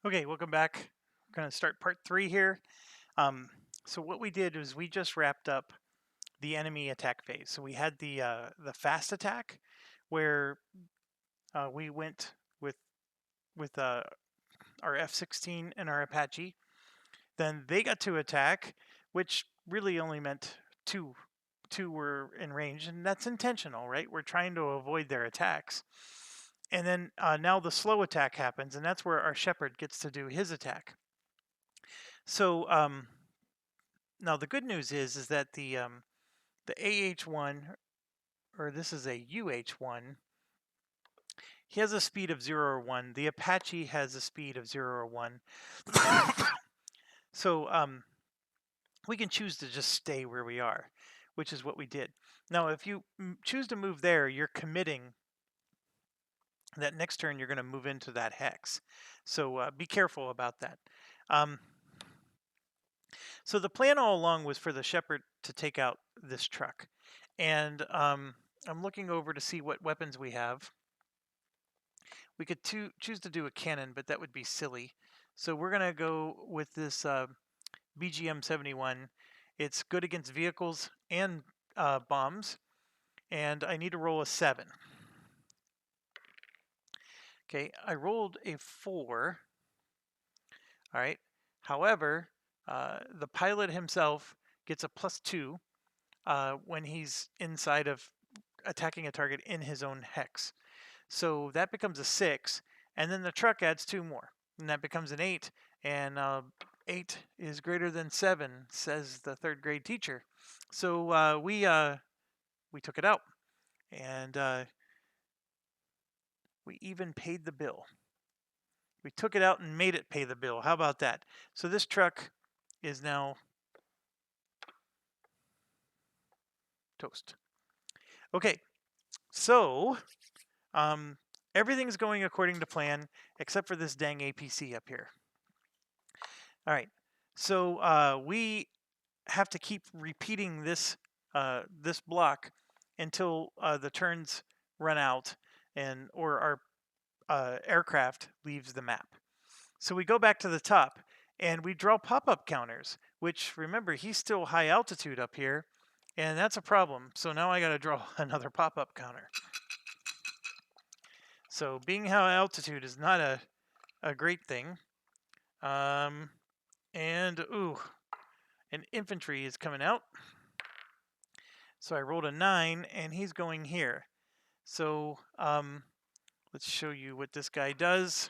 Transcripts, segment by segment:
Okay, welcome back. We're going to start part 3 here. So what we did was we just wrapped up the enemy attack phase. So we had the fast attack, where we went with our F-16 and our Apache. Then they got to attack, which really only meant two were in range, and that's intentional, right? We're trying to avoid their attacks. And then now the slow attack happens, and that's where our Shepherd gets to do his attack. So now the good news is that the AH-1, or this is a UH-1, he has a speed of 0 or 1. The Apache has a speed of 0 or 1. So we can choose to just stay where we are, which is what we did. Now, if you choose to move there, you're committing that next turn you're going to move into that hex. So be careful about that. So the plan all along was for the Shepherd to take out this truck. And I'm looking over to see what weapons we have. We could choose to do a cannon, but that would be silly. So we're going to go with this BGM-71. It's good against vehicles and bombs. And I need to roll a 7. Okay, I rolled a 4. All right. However, the pilot himself gets a +2 when he's inside of attacking a target in his own hex. So that becomes a 6, and then the truck adds 2 more, and that becomes an 8. And 8 is greater than 7, says the 3rd grade teacher. So we took it out, and we even paid the bill. We took it out and made it pay the bill. How about that? So this truck is now toast. Okay, so everything's going according to plan except for this dang APC up here. All right, so we have to keep repeating this this block until the turns run out or our aircraft leaves the map. So we go back to the top and we draw pop-up counters, which, remember, he's still high altitude up here, and that's a problem. So now I got to draw another pop-up counter. So being high altitude is not a great thing. And ooh, an infantry is coming out. So I rolled a 9, and he's going here. So let's show you what this guy does.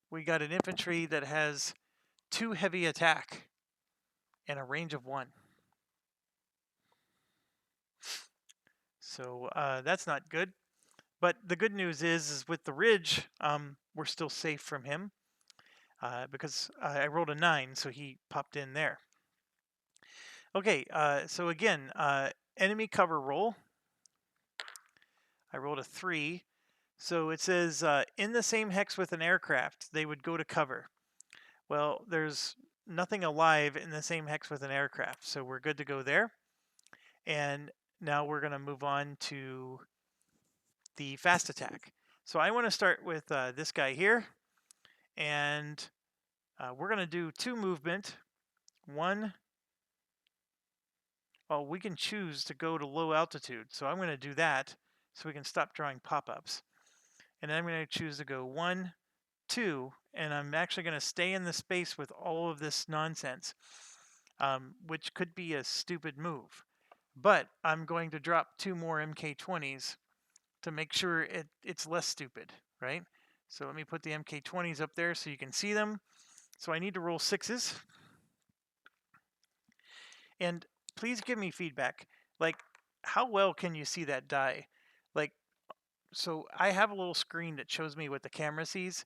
We got an infantry that has 2 heavy attack and a range of 1. So that's not good. But the good news is with the ridge, we're still safe from him because I rolled a 9, so he popped in there. Okay, so again, enemy cover roll. I rolled a 3. So it says in the same hex with an aircraft, they would go to cover. Well, there's nothing alive in the same hex with an aircraft, so we're good to go there. And now we're going to move on to the fast attack. So I want to start with this guy here, and we're going to do 2 movement. 1, well, we can choose to go to low altitude, so I'm going to do that so we can stop drawing pop-ups. And then I'm going to choose to go 1, 2, and I'm actually going to stay in the space with all of this nonsense, which could be a stupid move. But I'm going to drop 2 more MK20s to make sure it's less stupid, right? So let me put the MK20s up there so you can see them. So I need to roll 6s. And please give me feedback. Like, how well can you see that die? Like, so I have a little screen that shows me what the camera sees.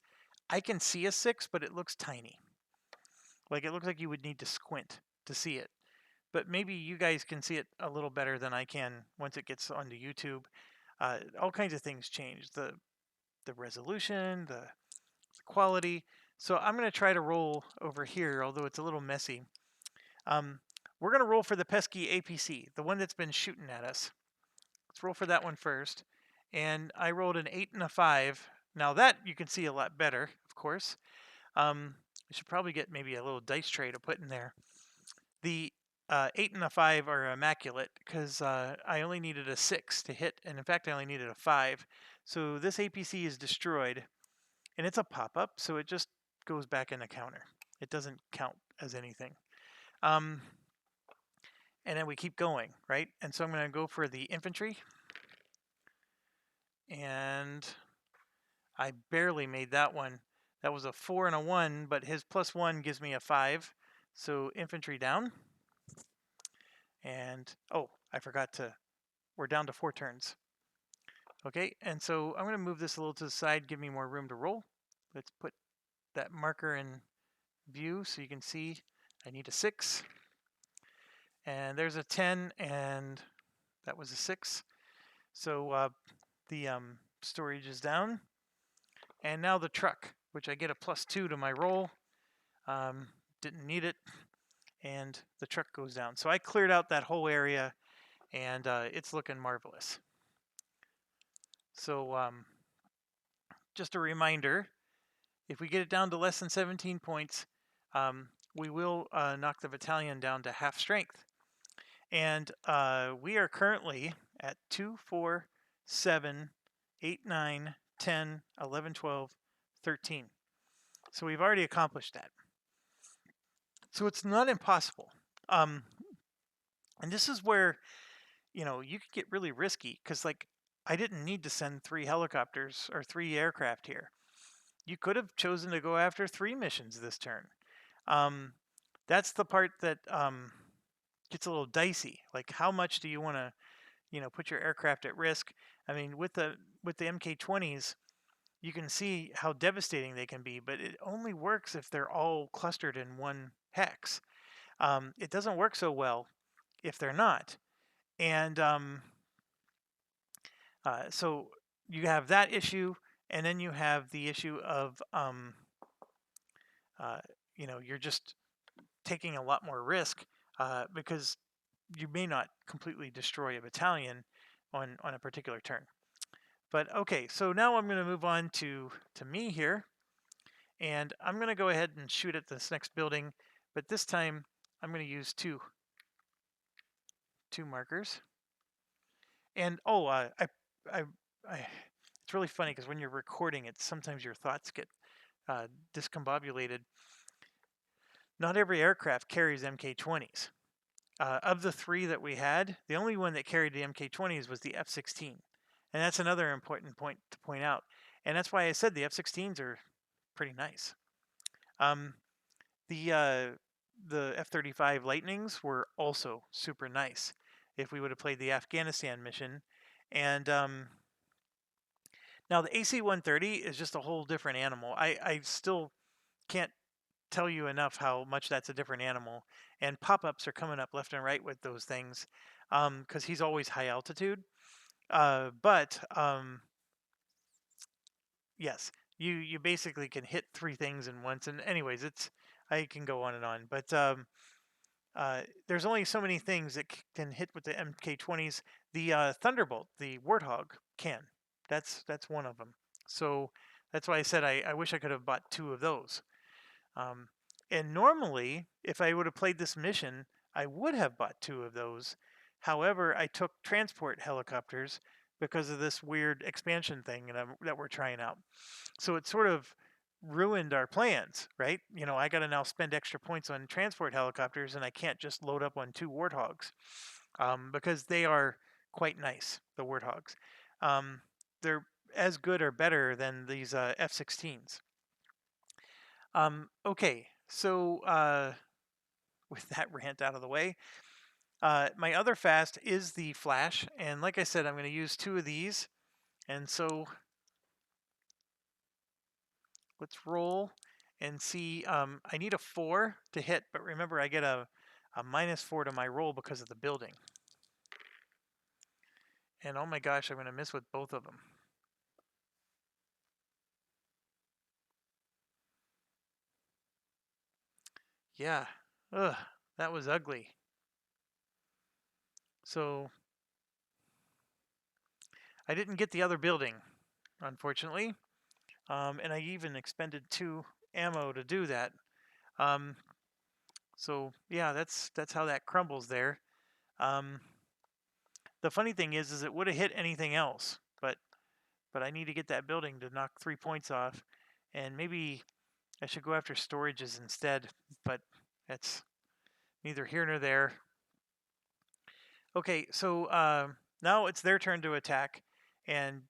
I can see a 6, but it looks tiny. Like, it looks like you would need to squint to see it. But maybe you guys can see it a little better than I can once it gets onto YouTube. All kinds of things change. The resolution, the quality. So I'm going to try to roll over here, although it's a little messy. We're going to roll for the pesky APC, the one that's been shooting at us. Let's roll for that one first. And I rolled an 8 and a 5. Now that you can see a lot better, of course. I should probably get maybe a little dice tray to put in there. The 8 and a 5 are immaculate because I only needed a 6 to hit, and in fact I only needed a 5. So this APC is destroyed, and it's a pop-up, so it just goes back in the counter. It doesn't count as anything. And then we keep going, right? And so I'm going to go for the infantry. And I barely made that one. That was a 4 and a 1, but his +1 gives me a 5. So infantry down. And, oh, I forgot to, we're down to 4 turns. Okay, and so I'm going to move this a little to the side, give me more room to roll. Let's put that marker in view so you can see I need a 6. And there's a 10, and that was a 6. So the storage is down. And now the truck, which I get a +2 to my roll. Didn't need it. And the truck goes down. So I cleared out that whole area, and it's looking marvelous. So just a reminder, if we get it down to less than 17 points, we will knock the battalion down to half strength. And we are currently at 2, 4, 7, 8, 9, 10, 11, 12, 13. So we've already accomplished that. So it's not impossible. And this is where, you could get really risky because, like, I didn't need to send 3 helicopters or 3 aircraft here. You could have chosen to go after 3 missions this turn. That's the part that gets a little dicey. Like, how much do you want to, put your aircraft at risk? I mean, with the MK20s, you can see how devastating they can be, but it only works if they're all clustered in one hex. It doesn't work so well if they're not. And so you have that issue, and then you have the issue of, you're just taking a lot more risk because you may not completely destroy a battalion on a particular turn. But okay, so now I'm going to move on to me here, and I'm going to go ahead and shoot at this next building, but this time I'm going to use two markers. And it's really funny because when you're recording it, sometimes your thoughts get discombobulated. Not every aircraft carries MK20s. Of the 3 that we had, the only one that carried the MK20s was the F-16. And that's another important point to point out. And that's why I said the F-16s are pretty nice. The F-35 Lightnings were also super nice if we would have played the Afghanistan mission. And now the AC-130 is just a whole different animal. I still can't tell you enough how much that's a different animal. And pop-ups are coming up left and right with those things because he's always high altitude. But yes, you basically can hit 3 things in once. And anyways, I can go on and on. But there's only so many things that can hit with the MK20s. The Thunderbolt, the Warthog, can. That's one of them. So that's why I said I wish I could have bought 2 of those. And normally, if I would have played this mission, I would have bought 2 of those. However, I took transport helicopters because of this weird expansion thing that we're trying out. So it sort of ruined our plans, right? I got to now spend extra points on transport helicopters, and I can't just load up on 2 Warthogs because they are quite nice, the Warthogs. They're as good or better than these F-16s. Okay, so with that rant out of the way, my other fast is the Flash, and like I said, I'm going to use 2 of these, and so let's roll and see. I need a 4 to hit, but remember I get a -4 to my roll because of the building. And oh my gosh, I'm going to miss with both of them. Yeah, ugh, that was ugly. So I didn't get the other building, unfortunately. And I even expended 2 ammo to do that. So yeah, that's how that crumbles there. The funny thing is it would have hit anything else, but I need to get that building to knock 3 points off, and maybe I should go after storages instead, but that's neither here nor there. Okay, so now it's their turn to attack, and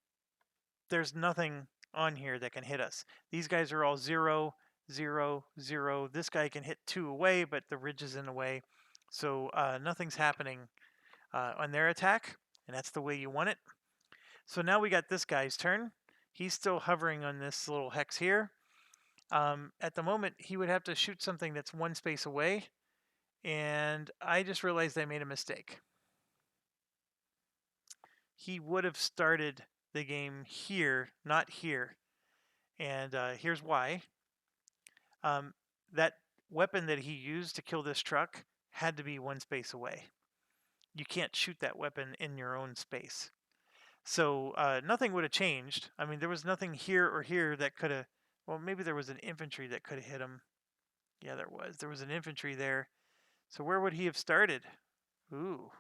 there's nothing on here that can hit us. These guys are all 0, 0, 0. This guy can hit 2 away, but the ridge is in the way. So nothing's happening on their attack, and that's the way you want it. So now we got this guy's turn. He's still hovering on this little hex here. At the moment, he would have to shoot something that's 1 space away, and I just realized I made a mistake. He would have started the game here, not here. And here's why. That weapon that he used to kill this truck had to be 1 space away. You can't shoot that weapon in your own space. So nothing would have changed. I mean, there was nothing here or here that could have, well, maybe there was an infantry that could have hit him. Yeah, there was. There was an infantry there. So where would he have started? Ooh.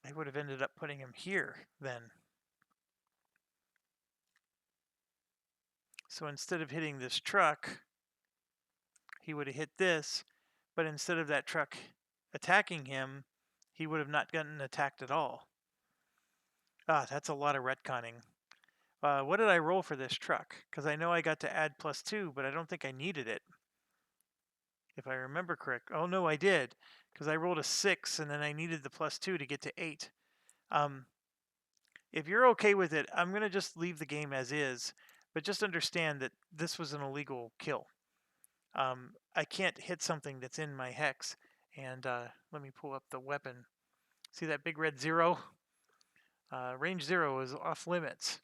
I would have ended up putting him here then. So instead of hitting this truck, he would have hit this, but instead of that truck attacking him, he would have not gotten attacked at all. Ah, that's a lot of retconning. What did I roll for this truck? Because I know I got to add +2, but I don't think I needed it. If I remember correct. Oh, no, I did. Because I rolled a 6, and then I needed the +2 to get to 8. If you're okay with it, I'm going to just leave the game as is. But just understand that this was an illegal kill. I can't hit something that's in my hex. And let me pull up the weapon. See that big red 0? Range 0 is off limits.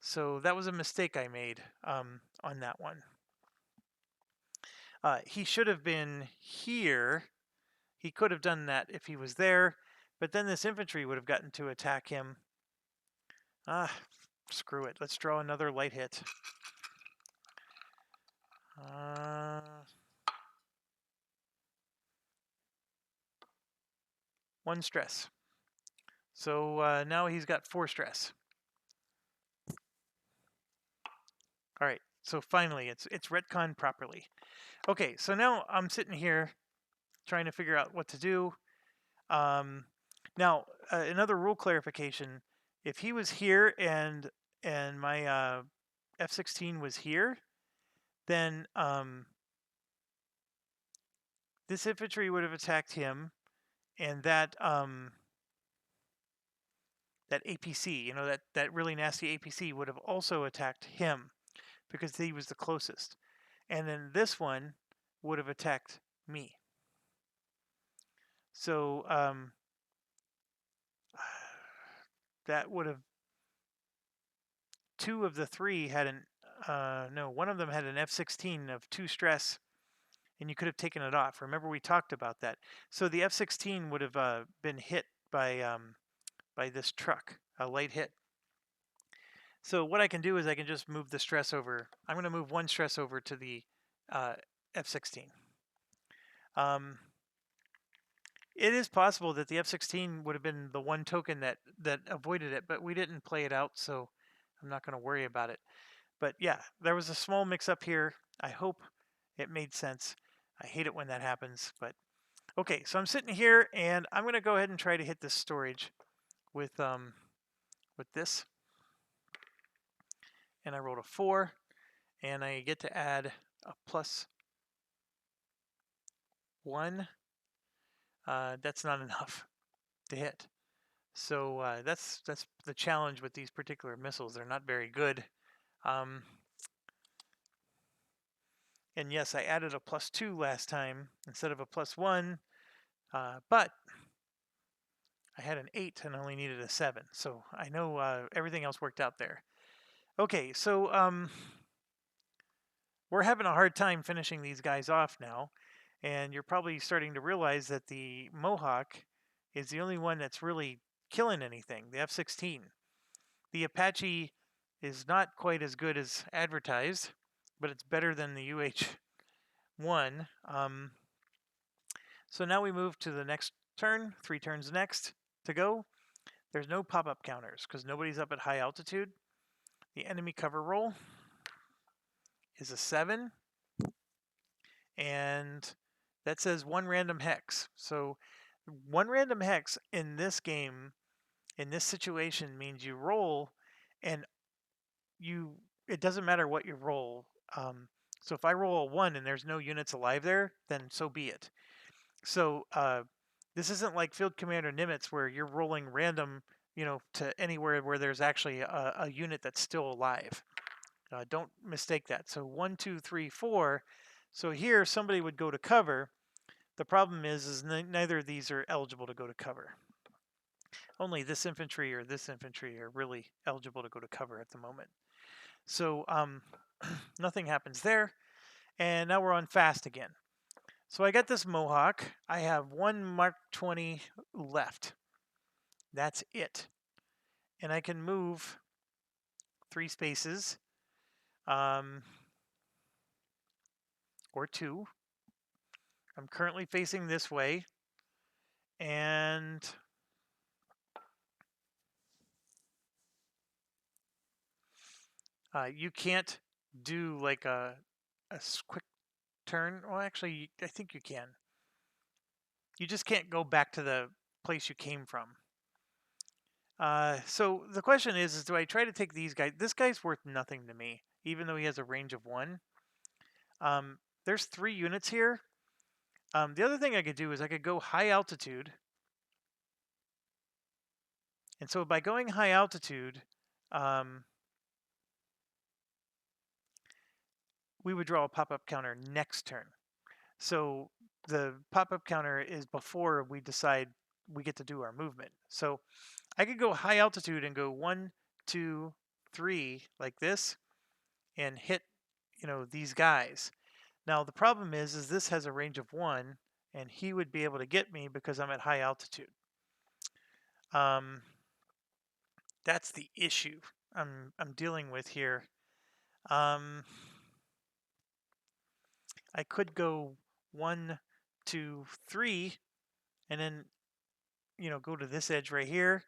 So that was a mistake I made on that one. He should have been here. He could have done that if he was there. But then this infantry would have gotten to attack him. Screw it. Let's draw another light hit. 1 stress. So now he's got 4 stress. All right, so finally it's retconned properly. Okay, so now I'm sitting here trying to figure out what to do. Now, another rule clarification. If he was here and my F-16 was here, then this infantry would have attacked him, and that that APC, that really nasty APC would have also attacked him because he was the closest. And then this one would have attacked me. So that would have 2 of the 3 had an no, one of them had an F-16 of 2 stress, and you could have taken it off. Remember, we talked about that. So the F-16 would have been hit by this truck, a light hit. So what I can do is I can just move the stress over. I'm going to move 1 stress over to the F-16. It is possible that the F-16 would have been the one token that avoided it, but we didn't play it out, so I'm not going to worry about it. But yeah, there was a small mix-up here. I hope it made sense. I hate it when that happens, but okay. So I'm sitting here, and I'm going to go ahead and try to hit this storage with this. And I rolled a 4, and I get to add a +1. That's not enough to hit. So that's the challenge with these particular missiles. They're not very good. And yes, I added a +2 last time instead of a +1, but I had an 8 and only needed a 7. So I know everything else worked out there. Okay, so we're having a hard time finishing these guys off now. And you're probably starting to realize that the Mohawk is the only one that's really killing anything, the F-16. The Apache is not quite as good as advertised, but it's better than the UH1. So now we move to the next turn, 3 turns next to go. There's no pop-up counters because nobody's up at high altitude. The enemy cover roll is a 7, and that says 1 random hex. So 1 random hex in this game, in this situation, means you roll and it doesn't matter what you roll. So if I roll a 1 and there's no units alive there, then so be it. So this isn't like Field Commander Nimitz where you're rolling random, to anywhere where there's actually a unit that's still alive. Don't mistake that. So 1, 2, 3, 4. So here somebody would go to cover. The problem is neither of these are eligible to go to cover. Only this infantry or this infantry are really eligible to go to cover at the moment. So nothing happens there. And now we're on fast again. So I got this Mohawk. I have 1 Mark 20 left. That's it. And I can move 3 spaces, or 2. I'm currently facing this way, and you can't do like a quick turn. Well, actually, I think you can. You just can't go back to the place you came from. So the question is do I try to take these guys? This guy's worth nothing to me, even though he has a range of 1. There's 3 units here. The other thing I could do is I could go high altitude. And so by going high altitude, we would draw a pop-up counter next turn. So the pop-up counter is before we decide we get to do our movement. So I could go high altitude and go 1, 2, 3 like this and hit, these guys. Now the problem is this has a range of 1 and he would be able to get me because I'm at high altitude. That's the issue I'm dealing with here. I could go 1, 2, 3, and then go to this edge right here,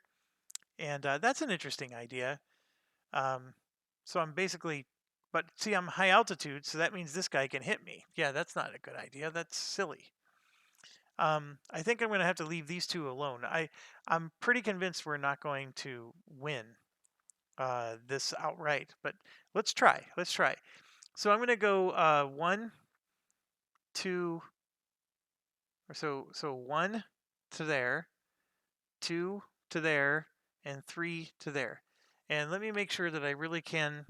and that's an interesting idea. So I'm basically, but see, I'm high altitude, so that means this guy can hit me. Yeah, that's not a good idea. That's silly. I think I'm going to have to leave these 2 alone. I'm pretty convinced we're not going to win this outright, but let's try. So I'm going to go 1, 2, so 1 to there, 2 to there, and 3 to there. And let me make sure that I really can.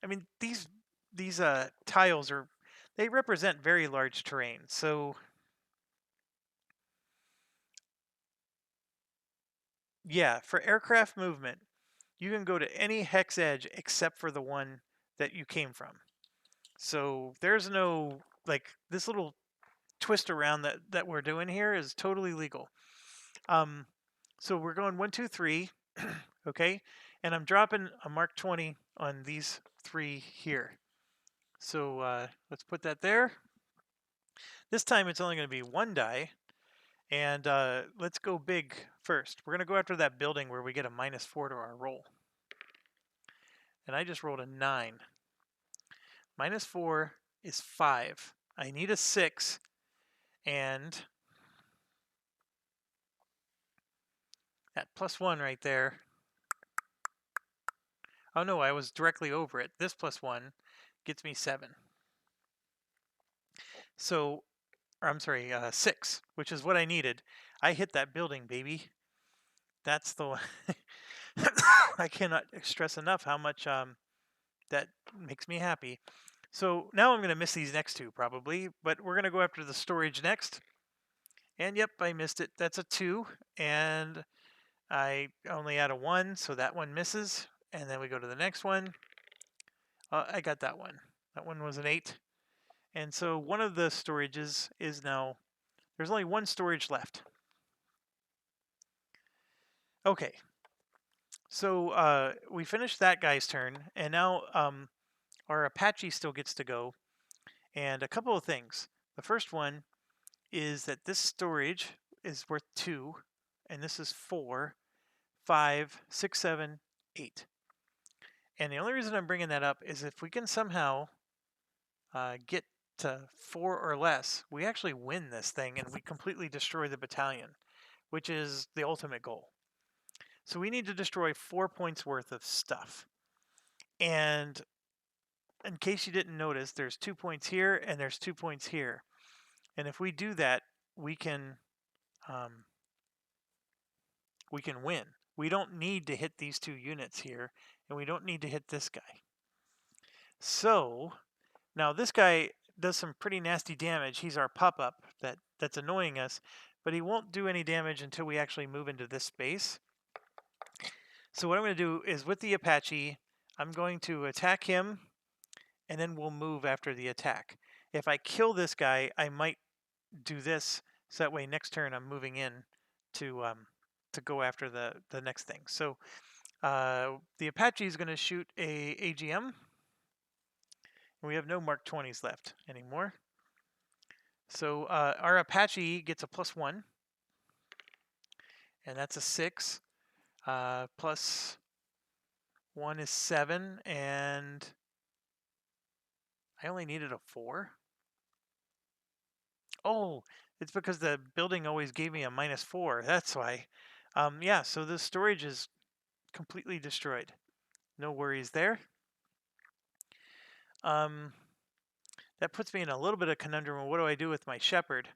I mean, these tiles they represent very large terrain. So yeah, for aircraft movement, you can go to any hex edge except for the one that you came from. So there's no, like, this little twist around that we're doing here is totally legal. So we're going 1, 2, 3, okay, and I'm dropping a Mark 20 on these 3 here. So let's put that there. This time it's only going to be 1 die, and let's go big first. We're going to go after that building where we get a -4 to our roll. And I just rolled a 9. -4 is 5. I need a 6, and that +1 right there. Oh no, I was directly over it. This +1 gets me 7. So, or I'm sorry, 6, which is what I needed. I hit that building, baby. That's the one. I cannot stress enough how much that makes me happy. So now I'm going to miss these next 2 probably, but we're going to go after the storage next. And yep, I missed it. That's a 2, and I only had a 1, so that one misses. And then we go to the next one. I got that one. That one was an 8. And so one of the storages is now, there's only 1 storage left. Okay. So we finished that guy's turn, and now our Apache still gets to go. And a couple of things. The first one is that this storage is worth 2, and this is 4, 5, 6, 7, 8. And the only reason I'm bringing that up is if we can somehow get to 4 or less, we actually win this thing and we completely destroy the battalion, which is the ultimate goal. So we need to destroy 4 points worth of stuff. And in case you didn't notice, there's 2 points here and there's 2 points here. And if we do that, we can win. We don't need to hit these 2 units here, and we don't need to hit this guy. So now this guy does some pretty nasty damage. He's our pop-up that's annoying us, but he won't do any damage until we actually move into this space. So what I'm going to do is with the Apache, I'm going to attack him, and then we'll move after the attack. If I kill this guy, I might do this, so that way next turn I'm moving in to go after the next thing. So the Apache is going to shoot a AGM. We have no Mark 20s left anymore. So our Apache gets a +1, and that's a 6. Plus 1 is 7, and I only needed a 4. Oh, it's because the building always gave me a -4. That's why. Yeah, so the storage is completely destroyed. No worries there. That puts me in a little bit of conundrum. What do I do with my shepherd?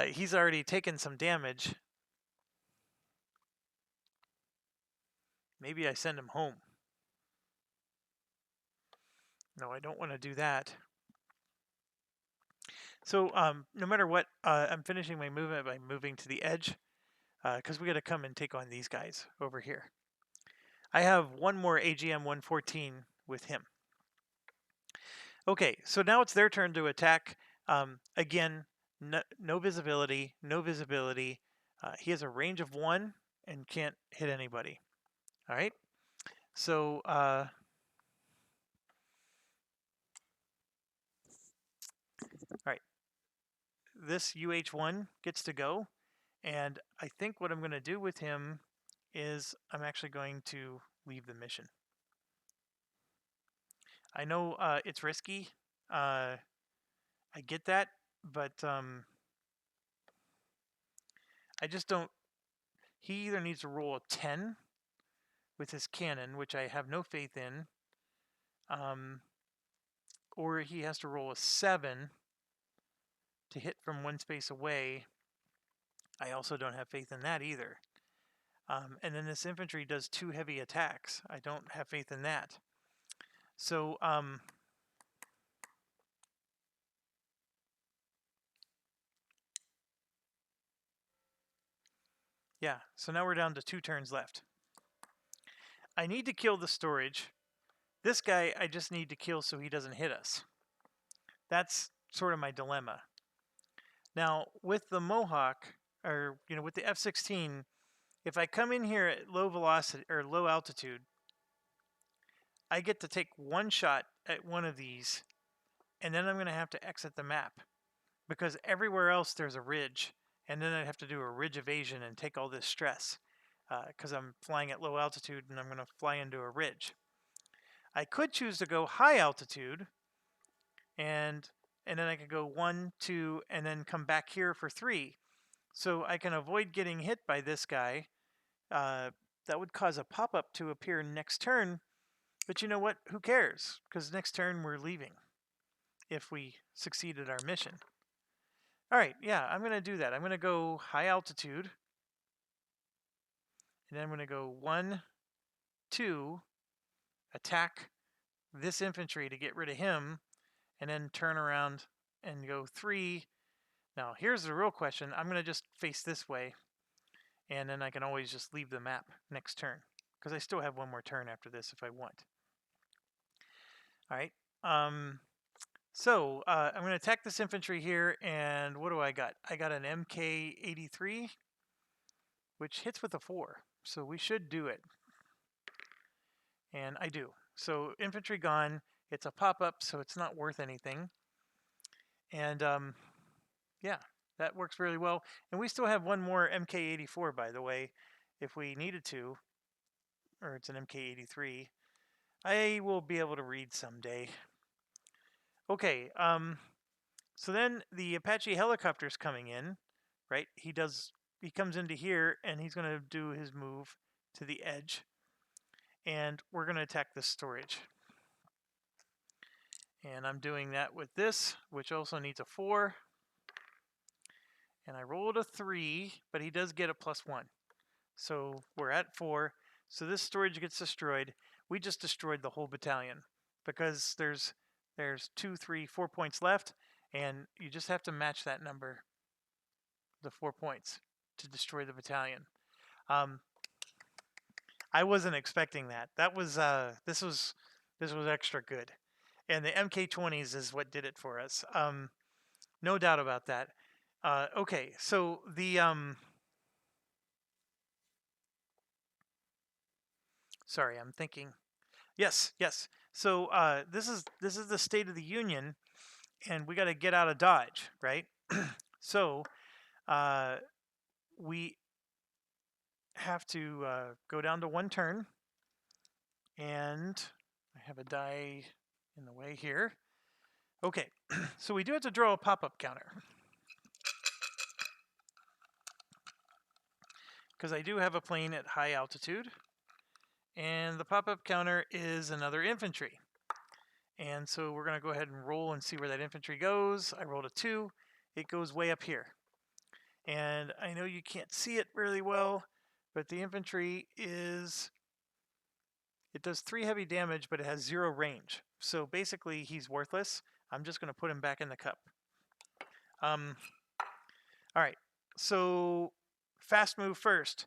He's already taken some damage. Maybe I send him home. No, I don't want to do that. So no matter what, I'm finishing my movement by moving to the edge because we got to come and take on these guys over here. I have one more AGM 114 with him. Okay, so now it's their turn to attack. Again, no visibility, no visibility. He has a range of 1 and can't hit anybody. All right, so all right, this UH1 gets to go, and I think what I'm going to do with him is I'm actually going to leave the mission. I know it's risky. I get that, but I just don't. He either needs to roll a 10 with his cannon, which I have no faith in, or he has to roll a 7 to hit from 1 space away. I also don't have faith in that either. And then this infantry does 2 heavy attacks. I don't have faith in that. So yeah, so now we're down to 2 turns left. I need to kill the storage. This guy I just need to kill so he doesn't hit us. That's sort of my dilemma. Now, with the Mohawk, or with the F-16, if I come in here at low velocity or low altitude, I get to take 1 shot at one of these, and then I'm going to have to exit the map because everywhere else there's a ridge, and then I'd have to do a ridge evasion and take all this stress because I'm flying at low altitude and I'm going to fly into a ridge. I could choose to go high altitude, and then I could go 1, 2, and then come back here for 3. So I can avoid getting hit by this guy. That would cause a pop-up to appear next turn, but you know what? Who cares? Because next turn we're leaving if we succeed at our mission. All right, yeah, I'm going to do that. I'm going to go high altitude, and then I'm going to go 1, 2, attack this infantry to get rid of him, and then turn around and go 3. Now, here's the real question. I'm going to just face this way, and then I can always just leave the map next turn, because I still have 1 more turn after this if I want. All right. So I'm going to attack this infantry here, and what do I got? I got an MK83, which hits with a 4. So we should do it. And I do. So infantry gone. It's a pop-up, so it's not worth anything. And yeah, that works really well. And we still have one more MK84, by the way, if we needed to, or it's an MK83. I will be able to read someday. Okay, so then the Apache helicopter's coming in, right? He comes into here and he's going to do his move to the edge, and we're going to attack this storage. And I'm doing that with this, which also needs a 4. And I rolled a 3, but he does get a +1. So we're at 4. So this storage gets destroyed. We just destroyed the whole battalion because there's 2, 3, 4 points left, and you just have to match that number, the 4 points, to destroy the battalion. I wasn't expecting that. That was this was extra good, and the MK20s is what did it for us. No doubt about that. Okay, so the sorry, I'm thinking. Yes, yes. So this is the State of the Union, and we got to get out of Dodge, right? So we have to go down to 1 turn, and I have a die in the way here. Okay, so we do have to draw a pop-up counter, because I do have a plane at high altitude, and the pop-up counter is another infantry. And so we're going to go ahead and roll and see where that infantry goes. I rolled a 2. It goes way up here. And I know you can't see it really well, but the infantry it does 3 heavy damage, but it has 0 range. So basically he's worthless. I'm just going to put him back in the cup. All right, so fast move first.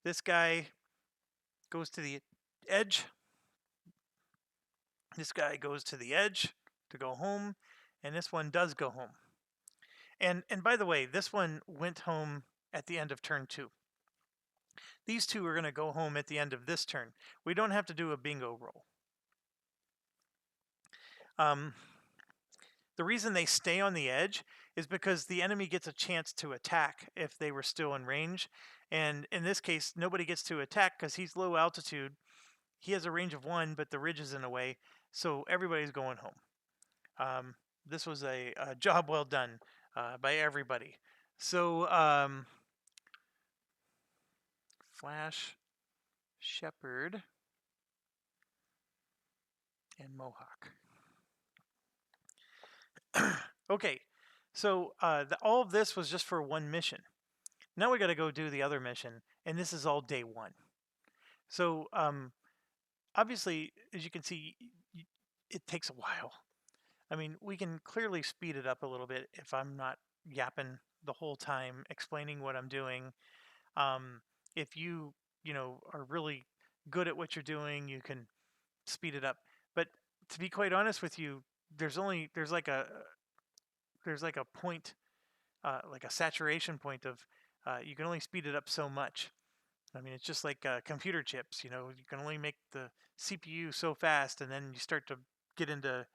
This guy goes to the edge. This guy goes to the edge to go home, and this one does go home. And by the way, this one went home at the end of turn 2. These two are going to go home at the end of this turn. We don't have to do a bingo roll. The reason they stay on the edge is because the enemy gets a chance to attack if they were still in range. And in this case, nobody gets to attack because he's low altitude. He has a range of 1, but the ridge is in the way, so everybody's going home. This was a job well done by everybody. So Flash, Shepherd, and Mohawk. Okay, so all of this was just for 1 mission. Now we got to go do the other mission, and this is all day 1. So obviously, as you can see, it takes a while. I mean, we can clearly speed it up a little bit if I'm not yapping the whole time explaining what I'm doing. If you are really good at what you're doing, you can speed it up. But to be quite honest with you, there's like a point, like a saturation point of you can only speed it up so much. I mean, it's just like computer chips. You can only make the CPU so fast, and then you start to get into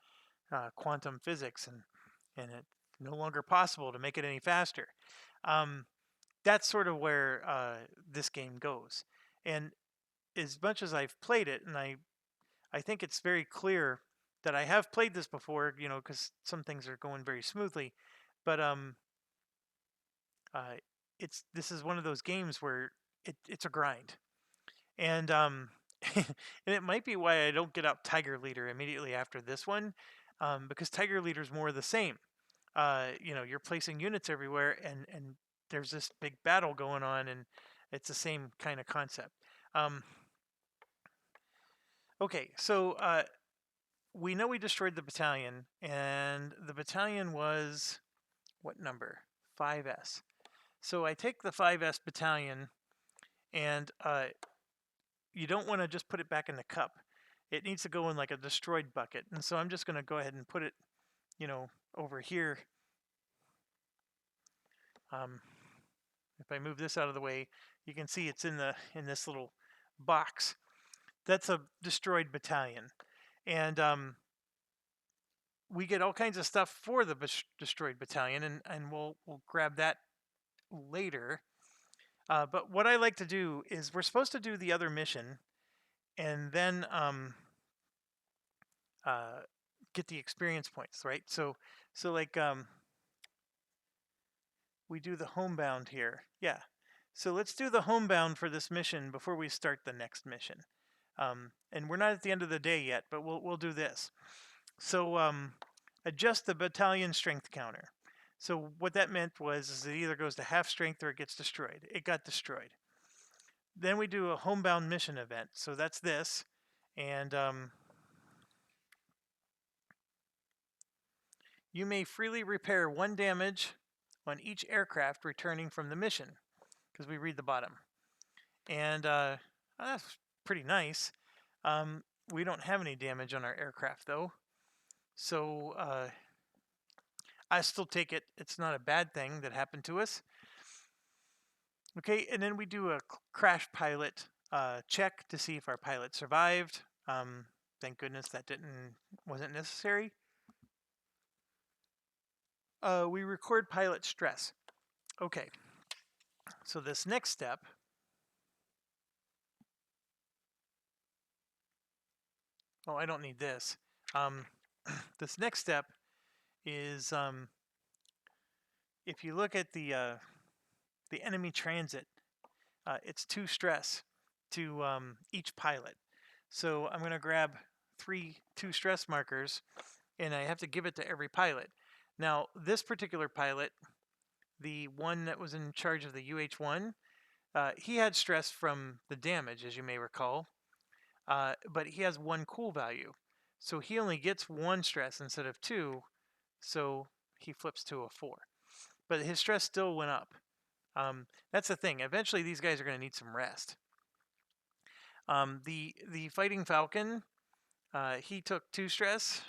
quantum physics, and it's no longer possible to make it any faster. That's sort of where this game goes. And as much as I've played it, and I think it's very clear that I have played this before, because some things are going very smoothly, but this is one of those games where it's a grind, and and it might be why I don't get out Tiger Leader immediately after this one, because Tiger Leader is more of the same. You're placing units everywhere, and there's this big battle going on, and it's the same kind of concept. Okay, so we know we destroyed the battalion, and the battalion was what number? 5S. So I take the 5S battalion, and you don't want to just put it back in the cup. It needs to go in like a destroyed bucket. And so I'm just going to go ahead and put it, over here. If I move this out of the way, You can see it's in this little box. That's a destroyed battalion, and we get all kinds of stuff for the destroyed battalion, and we'll grab that later. But what I like to do is we're supposed to do the other mission, and then get the experience points, right? So like we do the homebound here. Yeah. So let's do the homebound for this mission before we start the next mission. And we're not at the end of the day yet, but we'll do this. So adjust the battalion strength counter. So what that meant was it either goes to half strength or it gets destroyed. It got destroyed. Then we do a homebound mission event. So that's this. And you may freely repair 1 damage on each aircraft returning from the mission, because we read the bottom. And that's pretty nice. We don't have any damage on our aircraft, though. So I still take it. It's not a bad thing that happened to us. Okay, and then we do a crash pilot check to see if our pilot survived. Thank goodness that wasn't necessary. We record pilot stress. Okay, so this next step, oh, I don't need this. This next step is if you look at the enemy transit, it's 2 stress to each pilot. So I'm going to grab 2 stress markers, and I have to give it to every pilot. Now, this particular pilot, the one that was in charge of the UH-1, he had stress from the damage, as you may recall, but he has 1 cool value. So he only gets 1 stress instead of 2, so he flips to a 4. But his stress still went up. That's the thing. Eventually, these guys are going to need some rest. The Fighting Falcon, he took 2 stress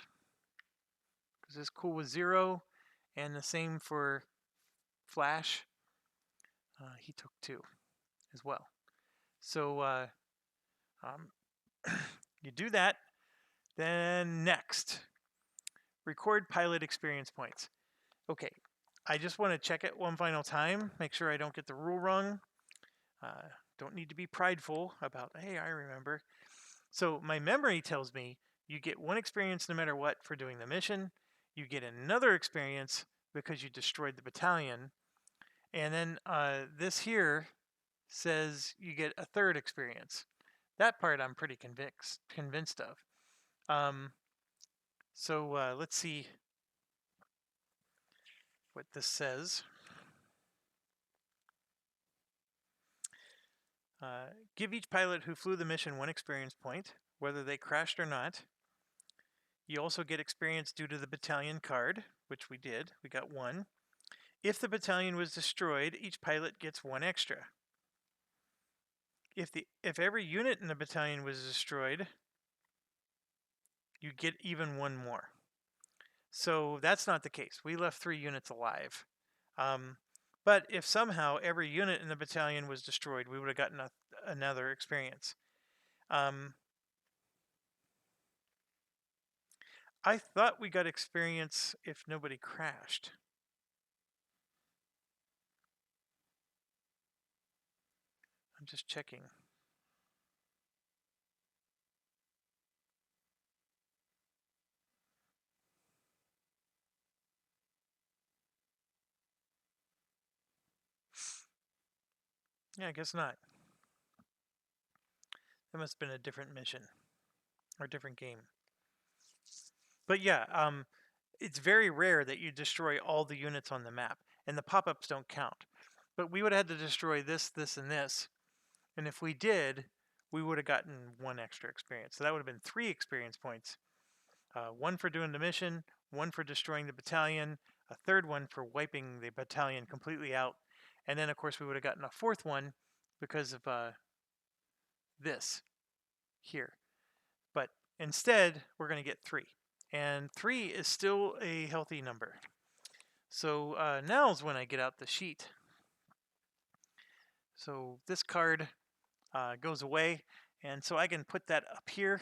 because his cool was 0, and the same for Flash. He took 2 as well. So you do that. Then next, record pilot experience points. Okay, I just want to check it one final time, make sure I don't get the rule wrong. Don't need to be prideful about, hey, I remember. So my memory tells me you get 1 experience no matter what for doing the mission. You get another experience because you destroyed the battalion. And then this here says you get a 3rd experience. That part I'm pretty convinced of. So let's see what this says. Give each pilot who flew the mission 1 experience point, whether they crashed or not. You also get experience due to the battalion card, which we did. We got 1. If the battalion was destroyed, each pilot gets 1 extra. If every unit in the battalion was destroyed, you get even 1 more. So that's not the case. We left 3 units alive. But if somehow every unit in the battalion was destroyed, we would have gotten another experience. I thought we got experience if nobody crashed. I'm just checking. Yeah, I guess not. That must have been a different mission or a different game. But yeah, it's very rare that you destroy all the units on the map, and the pop-ups don't count. But we would have had to destroy this, this, and this. And if we did, we would have gotten 1 extra experience. So that would have been 3 experience points. 1 for doing the mission, 1 for destroying the battalion, a 3rd one for wiping the battalion completely out. And then, of course, we would have gotten a 4th one because of this here. But instead, we're going to get 3. And 3 is still a healthy number. So now's when I get out the sheet. So this card goes away, and so I can put that up here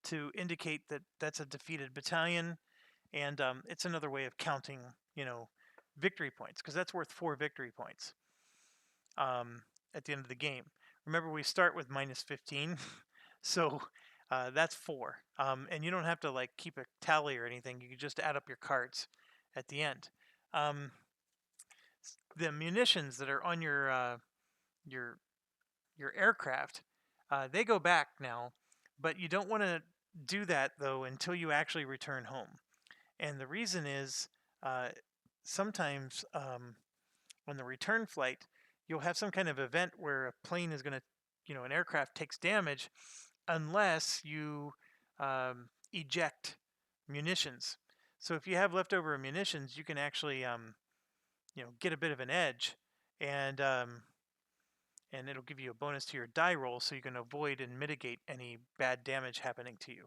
to indicate that that's a defeated battalion, and it's another way of counting, victory points, because that's worth 4 victory points at the end of the game. Remember, we start with minus 15, so that's 4. And you don't have to like keep a tally or anything. You can just add up your cards at the end. The munitions that are on your aircraft, they go back now, but you don't want to do that though until you actually return home. And the reason is sometimes on the return flight, you'll have some kind of event where a plane is going to, an aircraft takes damage unless you eject munitions. So if you have leftover munitions, you can actually, get a bit of an edge, and it'll give you a bonus to your die roll, so you can avoid and mitigate any bad damage happening to you.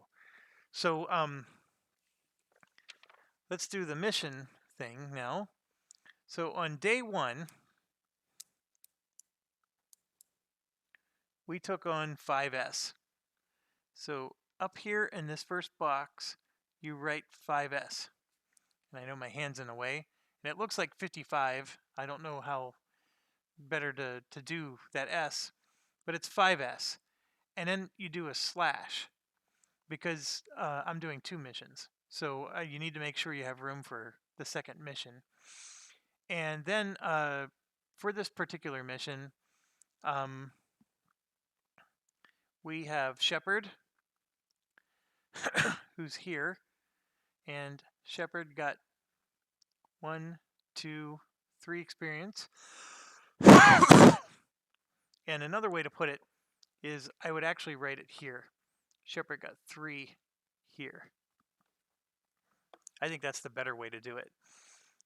So let's do the mission thing now. So on day 1, we took on 5S. So up here in this first box, you write 5S. And I know my hand's in the way, and it looks like 55. I don't know how better to do that S, but it's 5S. And then you do a slash, because I'm doing 2 missions. So you need to make sure you have room for the second mission. And then for this particular mission, we have Shepard, who's here. And Shepard got 1, 2, 3 experience. And another way to put it is I would actually write it here. Shepard got 3 here. I think that's the better way to do it,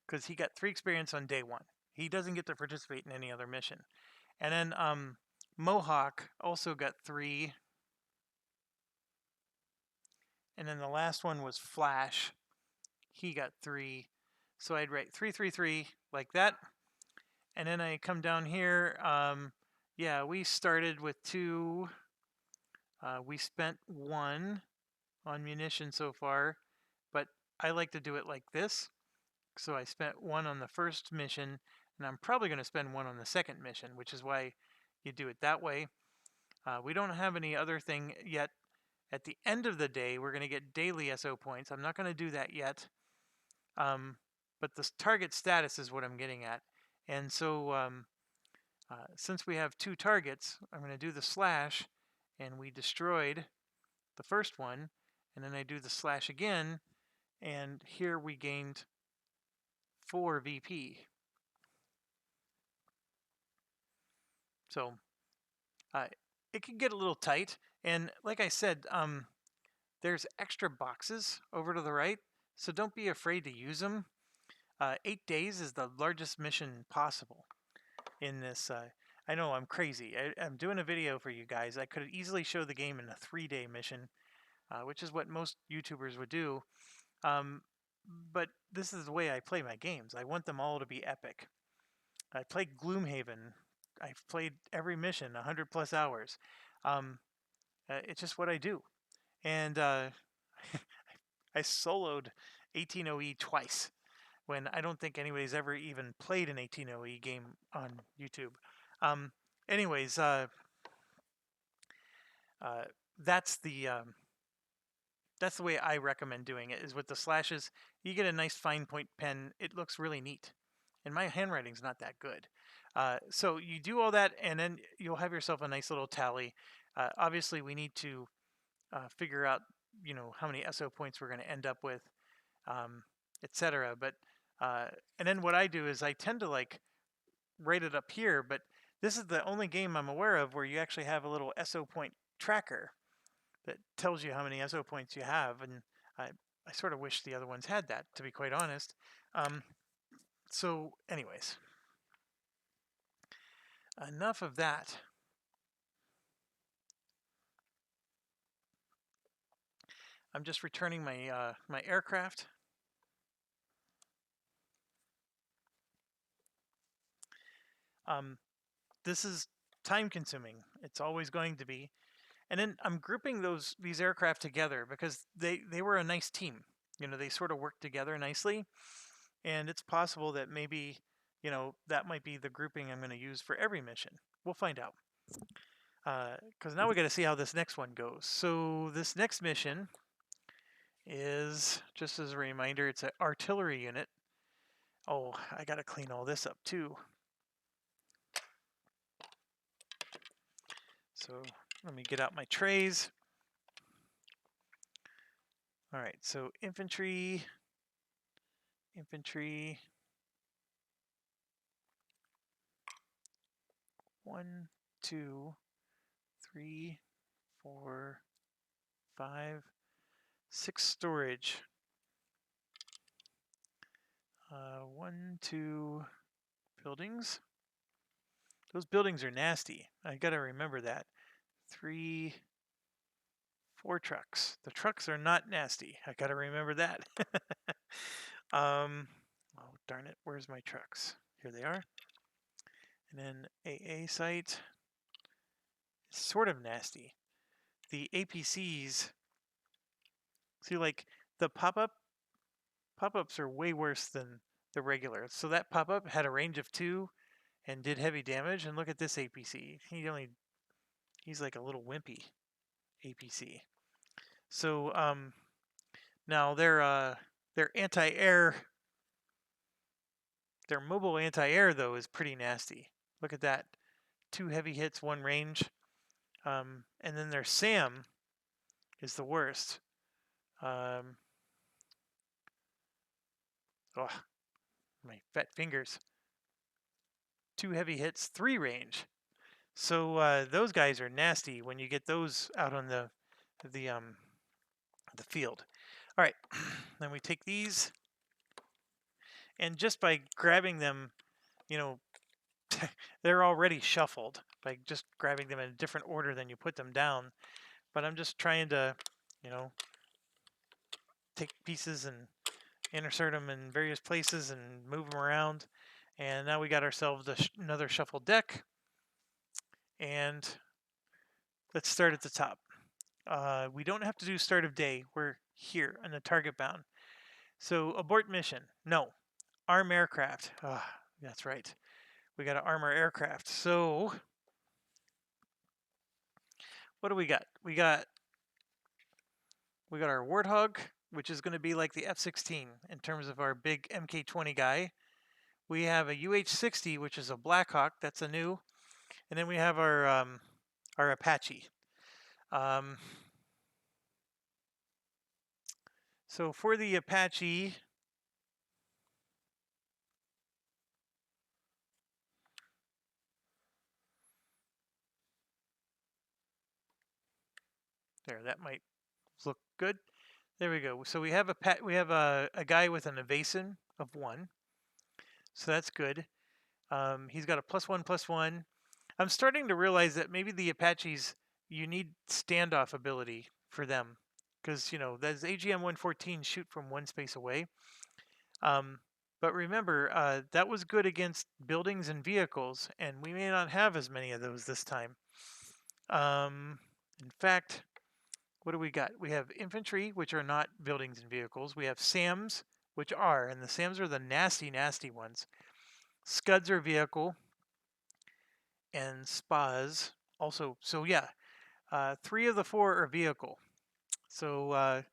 because he got 3 experience on day 1. He doesn't get to participate in any other mission. And then Mohawk also got 3. And then the last one was Flash. He got 3. So I'd write 3, 3, 3 like that. And then I come down here. Yeah, we started with 2. We spent 1 on munitions so far, but I like to do it like this. So I spent 1 on the first mission, and I'm probably going to spend 1 on the second mission, which is why you do it that way. We don't have any other thing yet. At the end of the day, we're going to get daily SO points. I'm not going to do that yet. But the target status is what I'm getting at. And so since we have 2 targets, I'm going to do the slash, and we destroyed the first one, and then I do the slash again, and here we gained 4 VP. So it can get a little tight, and like I said, there's extra boxes over to the right, so don't be afraid to use them. 8 days is the largest mission possible in this. I know I'm crazy. I'm doing a video for you guys. I could easily show the game in a 3-day mission, which is what most YouTubers would do. But this is the way I play my games. I want them all to be epic. I played Gloomhaven. I've played every mission 100 plus hours. It's just what I do. And I soloed 18OE twice, when I don't think anybody's ever even played an 18OE game on YouTube. Anyways, that's the way I recommend doing it, is with the slashes. You get a nice fine point pen. It looks really neat. And my handwriting's not that good. So you do all that, and then you'll have yourself a nice little tally. Obviously, we need to figure out, how many SO points we're going to end up with, etc. But and then what I do is I tend to like write it up here, but this is the only game I'm aware of where you actually have a little SO point tracker that tells you how many SO points you have, and I sort of wish the other ones had that, to be quite honest. So anyways, enough of that. I'm just returning my my aircraft. this is time consuming. It's always going to be. And then I'm grouping these aircraft together because they were a nice team. You know, they sort of worked together nicely, and it's possible that maybe, you know, that might be the grouping I'm going to use for every mission. We'll find out. Because now we got to see how this next one goes. So this next mission is, just as a reminder, it's an artillery unit. Oh, I got to clean all this up too. So let me get out my trays. All right, so infantry. 1, 2, 3, 4, 5, 6 storage. 1, 2 buildings. Those buildings are nasty. I gotta remember that. 3, 4 trucks. The trucks are not nasty. I gotta remember that. Oh darn it! Where's my trucks? Here they are. And then AA site. It's sort of nasty. The APCs. See, like the pop-ups are way worse than the regular. So that pop-up had a range of 2 and did heavy damage. And look at this APC. He's like a little wimpy APC. So now their anti-air, their mobile anti-air though is pretty nasty. Look at that, 2 heavy hits, 1 range, and then their SAM is the worst. Oh, my fat fingers. 2 heavy hits, 3 range. So those guys are nasty when you get those out on the field. All right, then we take these, and just by grabbing them, you know, they're already shuffled by just grabbing them in a different order than you put them down. But I'm just trying to, you know, take pieces and insert them in various places and move them around. And now we got ourselves another shuffled deck. And let's start at the top. We don't have to do start of day. We're here on the target bound. So abort mission. No. Arm aircraft. That's right. We got to arm our aircraft. So what do we got? We got our Warthog, which is going to be like the F-16 in terms of our big Mk-20 guy. We have a UH-60, which is a Blackhawk. That's a new. And then we have our Apache. So for the Apache, there, that might look good. There we go. So we have a guy with an evasive of 1. So that's good. He's got a +1/+1. I'm starting to realize that maybe the Apaches, you need standoff ability for them, because you know those AGM-114 shoot from 1 space away. But remember, that was good against buildings and vehicles, and we may not have as many of those this time. In fact, what do we got? We have infantry, which are not buildings and vehicles. We have SAMs, which are, and the SAMs are the nasty, nasty ones. Scuds are vehicle, and SPAs also. So yeah, 3 of the 4 are vehicle. So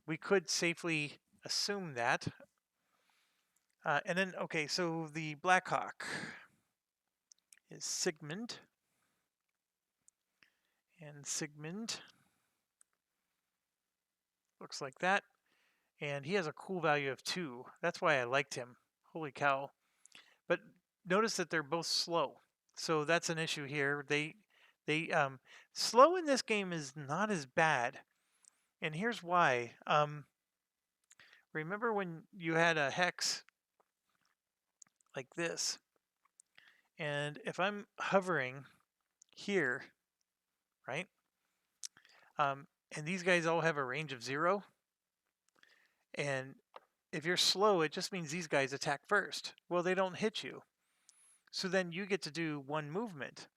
we could safely assume that. And then, okay, so the Blackhawk is Sigmund. And Sigmund looks like that. And he has a cool value of 2. That's why I liked him. Holy cow. But notice that they're both slow. So that's an issue here. Slow in this game is not as bad. And here's why. Remember when you had a hex like this? And if I'm hovering here, right? And these guys all have a range of 0. And if you're slow, it just means these guys attack first. Well, they don't hit you. So then you get to do one movement.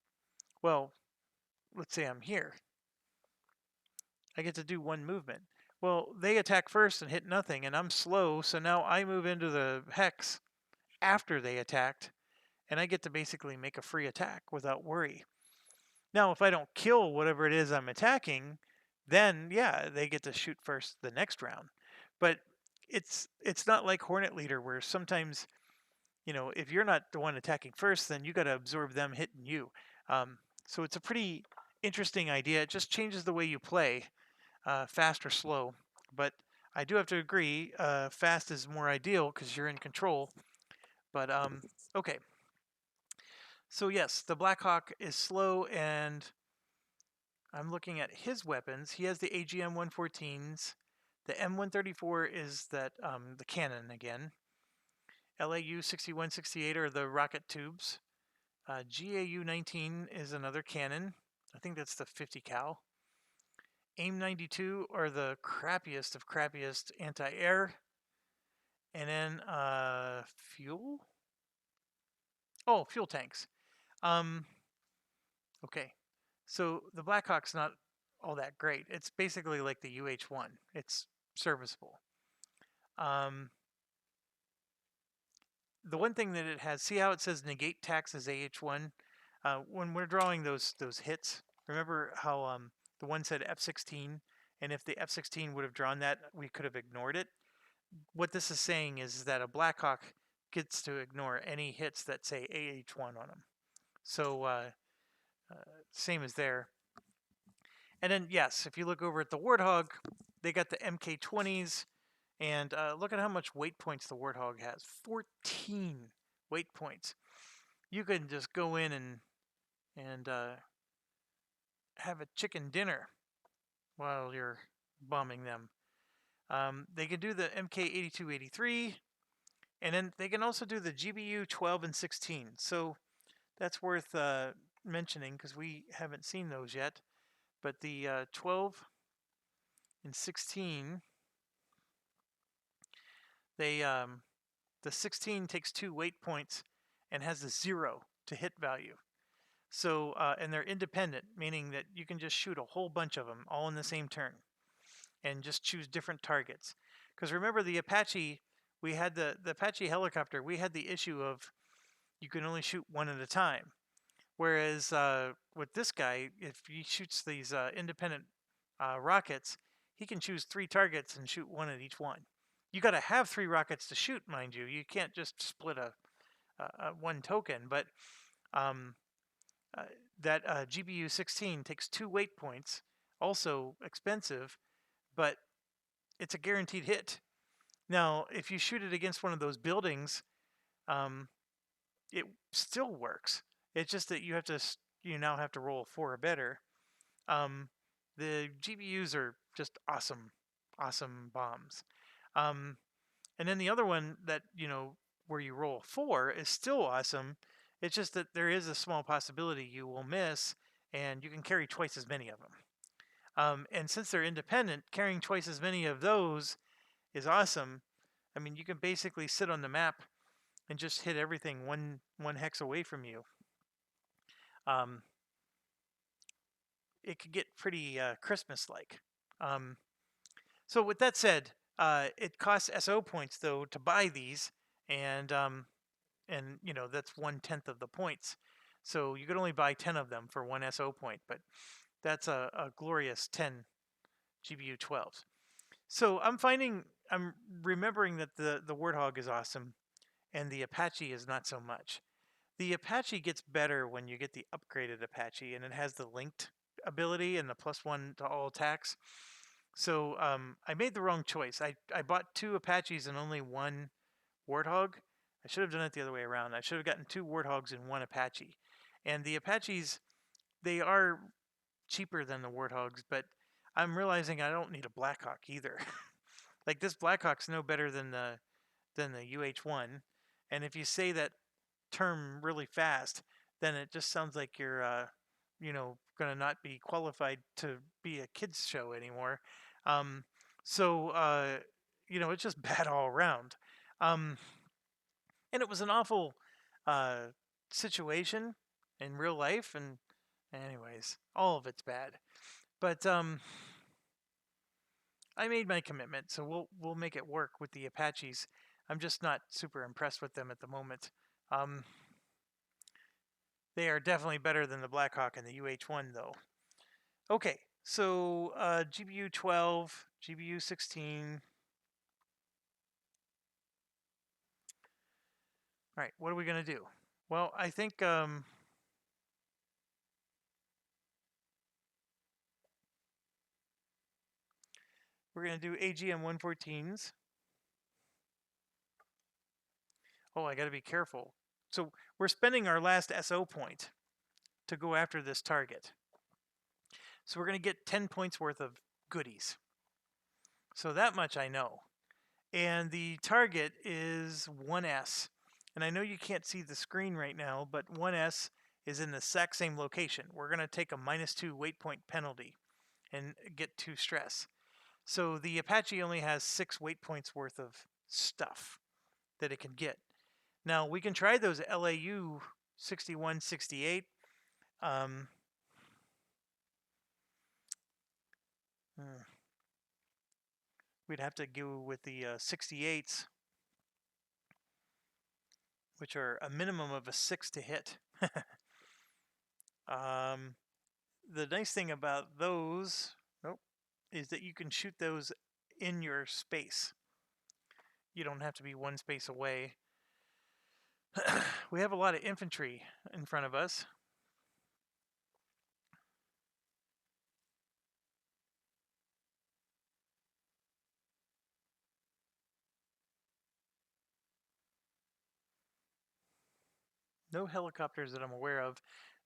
Well, let's say I'm here. I get to do one movement. Well, they attack first and hit nothing, and I'm slow, so now I move into the hex after they attacked, and I get to basically make a free attack without worry. Now, if I don't kill whatever it is I'm attacking, then yeah, they get to shoot first the next round. But it's not like Hornet Leader where sometimes, if you're not the one attacking first, then you got to absorb them hitting you. So it's a pretty interesting idea. It just changes the way you play, fast or slow. But I do have to agree, fast is more ideal because you're in control. But okay. So yes, the Blackhawk is slow, and I'm looking at his weapons. He has the AGM 114s. The M134 is that the cannon again. LAU 6168 are the rocket tubes. GAU 19 is another cannon. I think that's the 50 cal. AIM 92 are the crappiest of crappiest anti-air. And then fuel. Oh, fuel tanks. Okay, so the Blackhawk's not all that great. It's basically like the UH-1. It's serviceable. The one thing that it has, see how it says negate tax as AH1? When we're drawing those hits, remember how the one said F16, and if the F16 would have drawn that, we could have ignored it. What this is saying is that a Blackhawk gets to ignore any hits that say AH1 on them. So same as there. And then, yes, if you look over at the Warthog, they got the MK20s, and look at how much weight points the Warthog has. 14 weight points. You can just go in and have a chicken dinner while you're bombing them. They can do the MK8283, and then they can also do the GBU 12 and 16. So that's worth mentioning because we haven't seen those yet. But the 12 and 16, they the 16 takes 2 weight points and has a 0 to hit value. So and they're independent, meaning that you can just shoot a whole bunch of them all in the same turn, and just choose different targets. Because remember the Apache, we had the Apache helicopter. We had the issue of you can only shoot one at a time. Whereas with this guy, if he shoots these independent rockets, he can choose 3 targets and shoot one at each one. You got to have 3 rockets to shoot, mind you. You can't just split a one token. But um, that GBU 16 takes 2 weight points, also expensive, but it's a guaranteed hit. Now, if you shoot it against one of those buildings, it still works. It's just that you now have to roll 4 or better. The GBUs are just awesome, awesome bombs. And then the other one that where you roll 4 is still awesome. It's just that there is a small possibility you will miss, and you can carry twice as many of them. And since they're independent, carrying twice as many of those is awesome. I mean, you can basically sit on the map and just hit everything one hex away from you. It could get pretty Christmas-like. So with that said, it costs SO points though to buy these, and that's 1/10 of the points. So you could only buy 10 of them for 1 SO point, but that's a glorious 10 GBU 12s. So I'm remembering that the Warthog is awesome, and the Apache is not so much. The Apache gets better when you get the upgraded Apache, and it has the linked ability and the +1 to all attacks. So I made the wrong choice. I bought 2 Apaches and only 1 Warthog. I should have done it the other way around. I should have gotten 2 Warthogs and 1 Apache. And the Apaches, they are cheaper than the Warthogs, but I'm realizing I don't need a Blackhawk either. Like this Blackhawk's no better than the UH-1. And if you say that term really fast, then it just sounds like you're going to not be qualified to be a kids show anymore. So it's just bad all around. And it was an awful situation in real life, and anyways, all of it's bad. But I made my commitment, so we'll make it work with the Apaches. I'm just not super impressed with them at the moment. They are definitely better than the Blackhawk and the UH-1, though. Okay, so GBU 12, GBU 16. All right, what are we gonna do? Well, I think we're gonna do AGM 114s. Oh, I gotta be careful. So we're spending our last SO point to go after this target. So we're gonna get 10 points worth of goodies. So that much I know. And the target is 1S. And I know you can't see the screen right now, but 1S is in the exact same location. We're going to take a -2 weight point penalty and get 2 stress. So the Apache only has 6 weight points worth of stuff that it can get. Now we can try those LAU 61, 68. We'd have to go with the 68s, which are a minimum of a 6 to hit. The nice thing about those is that you can shoot those in your space. You don't have to be one space away. We have a lot of infantry in front of us. No helicopters that I'm aware of,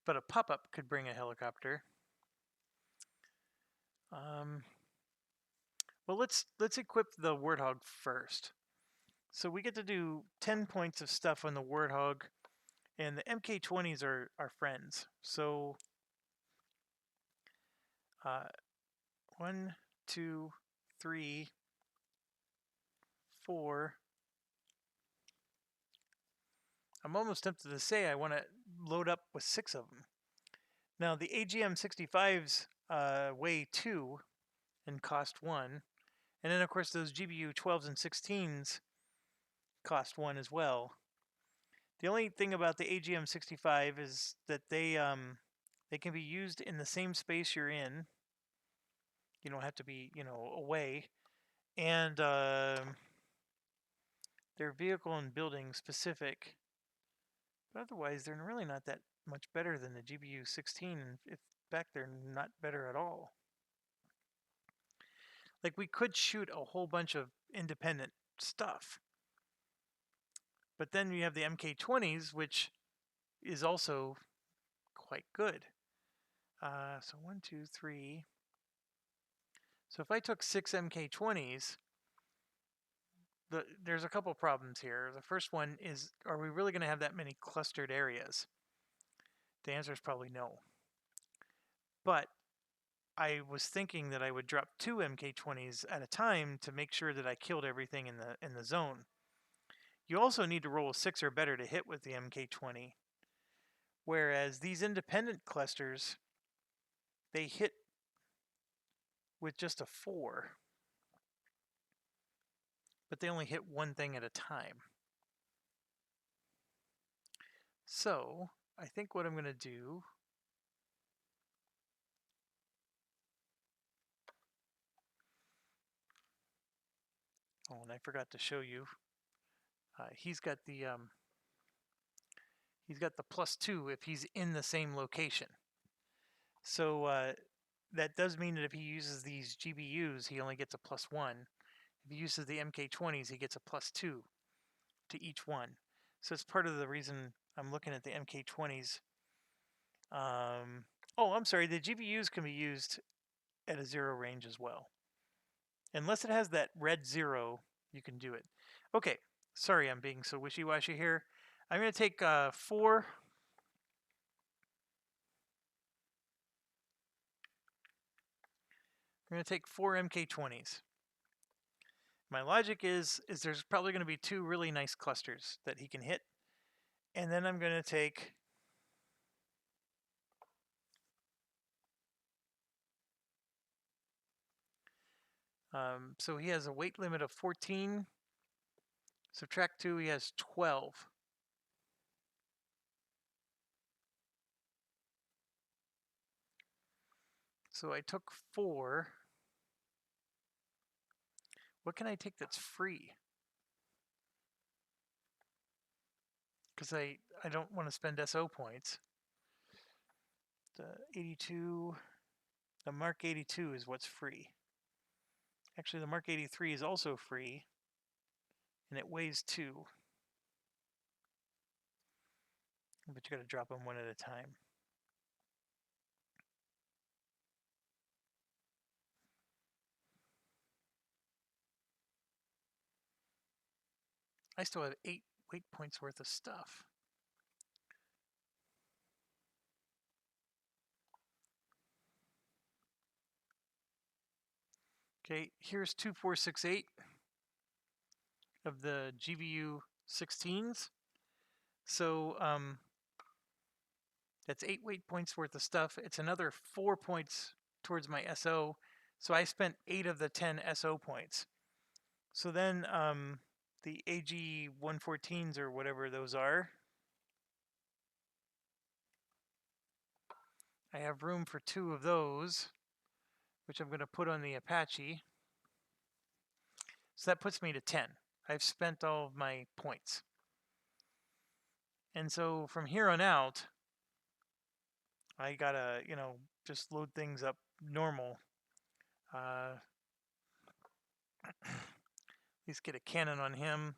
but a pop-up could bring a helicopter. Well, let's equip the Warthog first. So we get to do 10 points of stuff on the Warthog, and the MK20s are our friends. So 1, 2, 3, 4. I'm almost tempted to say I want to load up with 6 of them. Now the AGM 65s weigh 2 and cost 1. And then of course those GBU 12s and 16s cost 1 as well. The only thing about the AGM 65 is that they can be used in the same space you're in. You don't have to be, away. And they're vehicle and building specific. But otherwise, they're really not that much better than the GBU 16. In fact, they're not better at all. Like, we could shoot a whole bunch of independent stuff. But then you have the MK20s, which is also quite good. So 1, 2, 3. So if I took 6 MK20s, there's a couple problems here. The first one is, are we really going to have that many clustered areas? The answer is probably no. But I was thinking that I would drop 2 MK20s at a time to make sure that I killed everything in the zone. You also need to roll a 6 or better to hit with the MK20, whereas these independent clusters, they hit with just a 4, but they only hit one thing at a time. So I think what I'm going to do, oh, and I forgot to show you, he's got the +2 if he's in the same location. So that does mean that if he uses these GBUs, he only gets a +1. If he uses the MK20s, he gets a +2 to each one. So it's part of the reason I'm looking at the MK20s. Oh, I'm sorry, the GBUs can be used at a 0 range as well. Unless it has that red 0, you can do it. Okay, sorry I'm being so wishy-washy here. I'm going to take 4. I'm going to take 4 MK20s. My logic is there's probably going to be 2 really nice clusters that he can hit, And then I'm going to take so he has a weight limit of 14. Subtract 2, he has 12. So I took 4. What can I take that's free? Because I don't want to spend SO points. The 82, the Mark 82 is what's free. Actually, the Mark 83 is also free, and it weighs 2. But you got to drop them one at a time. I still have 8 weight points worth of stuff. Okay, here's 2468 of the GVU 16s. So that's 8 weight points worth of stuff. It's another 4 points towards my SO. So I spent 8 of the 10 SO points. So then the AG 114s or whatever those are, I have room for 2 of those, which I'm going to put on the Apache. So that puts me to 10. I've spent all of my points. And so from here on out, I gotta, just load things up normal. At least get a cannon on him.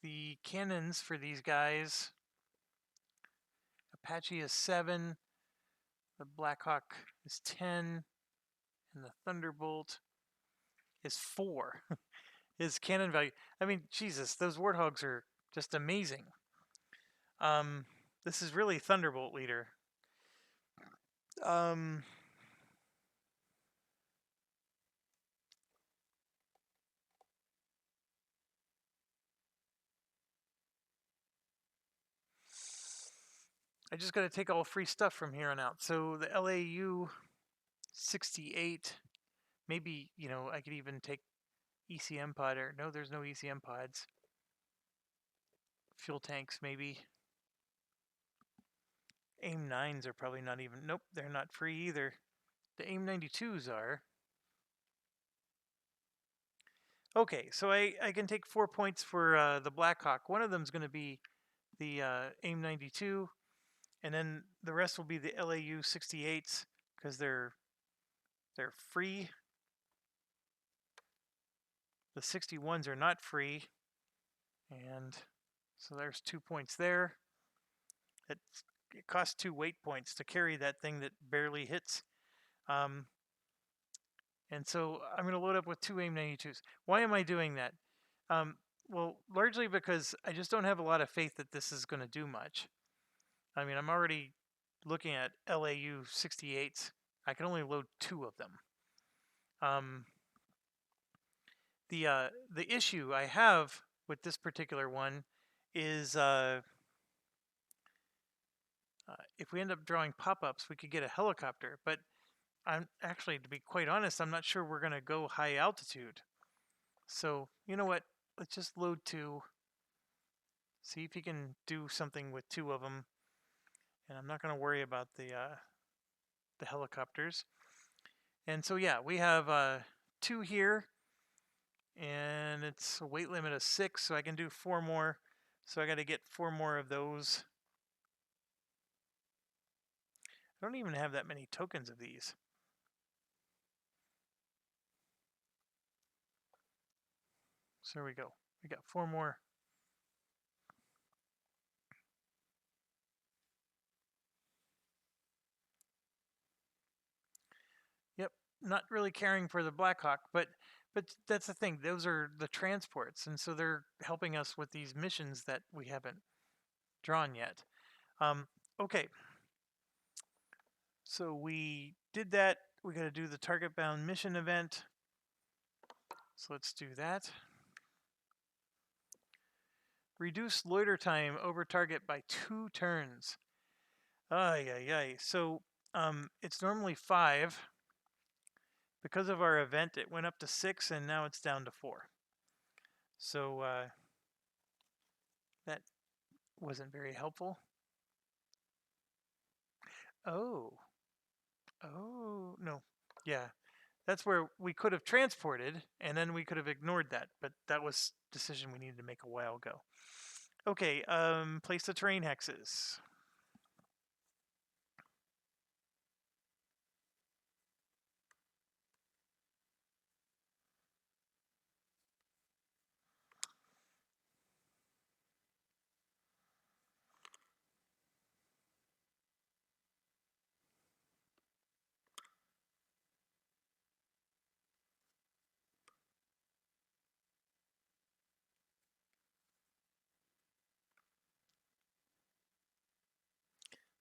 The cannons for these guys, Apache is 7, the Blackhawk is 10, and the Thunderbolt is 4. His cannon value. I mean, Jesus, those Warthogs are just amazing. This is really Thunderbolt leader. I just got to take all free stuff from here on out. So the LAU 68, maybe, I could even take ECM pod, or no, there's no ECM pods. Fuel tanks, maybe. AIM 9s are probably not even, nope, they're not free either. The AIM 92s are. Okay, so I can take 4 points for the Blackhawk. One of them is going to be the AIM 92, and then the rest will be the LAU 68s because they're free. The 61s are not free, and so there's 2 points there. It costs 2 weight points to carry that thing that barely hits. And so I'm going to load up with 2 AIM 92s. Why am I doing that? Well, largely because I just don't have a lot of faith that this is going to do much. I mean, I'm already looking at LAU 68s. I can only load 2 of them. The issue I have with this particular one is if we end up drawing pop-ups, we could get a helicopter. But I'm actually, to be quite honest, I'm not sure we're going to go high altitude. So, you know what? Let's just load 2. See if he can do something with 2 of them. And I'm not going to worry about the helicopters. And so, yeah, we have 2 here. And it's a weight limit of 6, so I can do 4 more. So I got to get 4 more of those. I don't even have that many tokens of these. So there we go. We got 4 more. Yep, not really caring for the Blackhawk, but that's the thing. Those are the transports, and so they're helping us with these missions that we haven't drawn yet. Okay. So we did that. We got to do the target bound mission event. So let's do that. Reduce loiter time over target by 2 turns. Ay, ay, ay. So it's normally 5. Because of our event, it went up to 6, and now it's down to 4. So that wasn't very helpful. Oh. Oh, no. Yeah. That's where we could have transported, and then we could have ignored that, but that was a decision we needed to make a while ago. Okay, place the terrain hexes.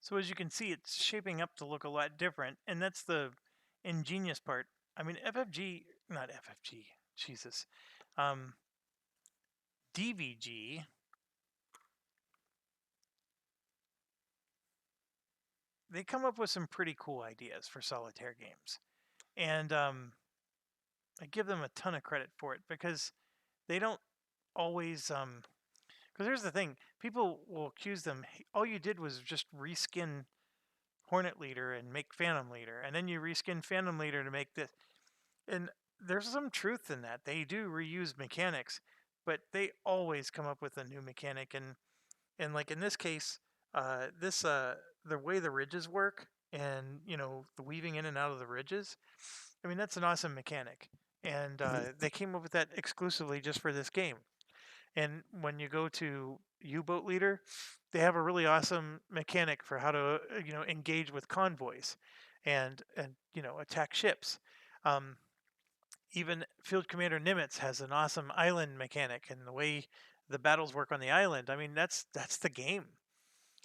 So as you can see, it's shaping up to look a lot different, and that's the ingenious part. I mean, not FFG, Jesus, DVG, they come up with some pretty cool ideas for solitaire games. And I give them a ton of credit for it because they don't always, because here's the thing, people will accuse them, "Hey, all you did was just reskin Hornet Leader and make Phantom Leader, and then you reskin Phantom Leader to make this." And there's some truth in that. They do reuse mechanics, but they always come up with a new mechanic. And like in this case, the way the ridges work, and the weaving in and out of the ridges. I mean, that's an awesome mechanic, and they came up with that exclusively just for this game. And when you go to U-Boat Leader, they have a really awesome mechanic for how to engage with convoys, and attack ships. Um, Even Field Commander Nimitz has an awesome island mechanic, and the way the battles work on the island. I mean, that's the game,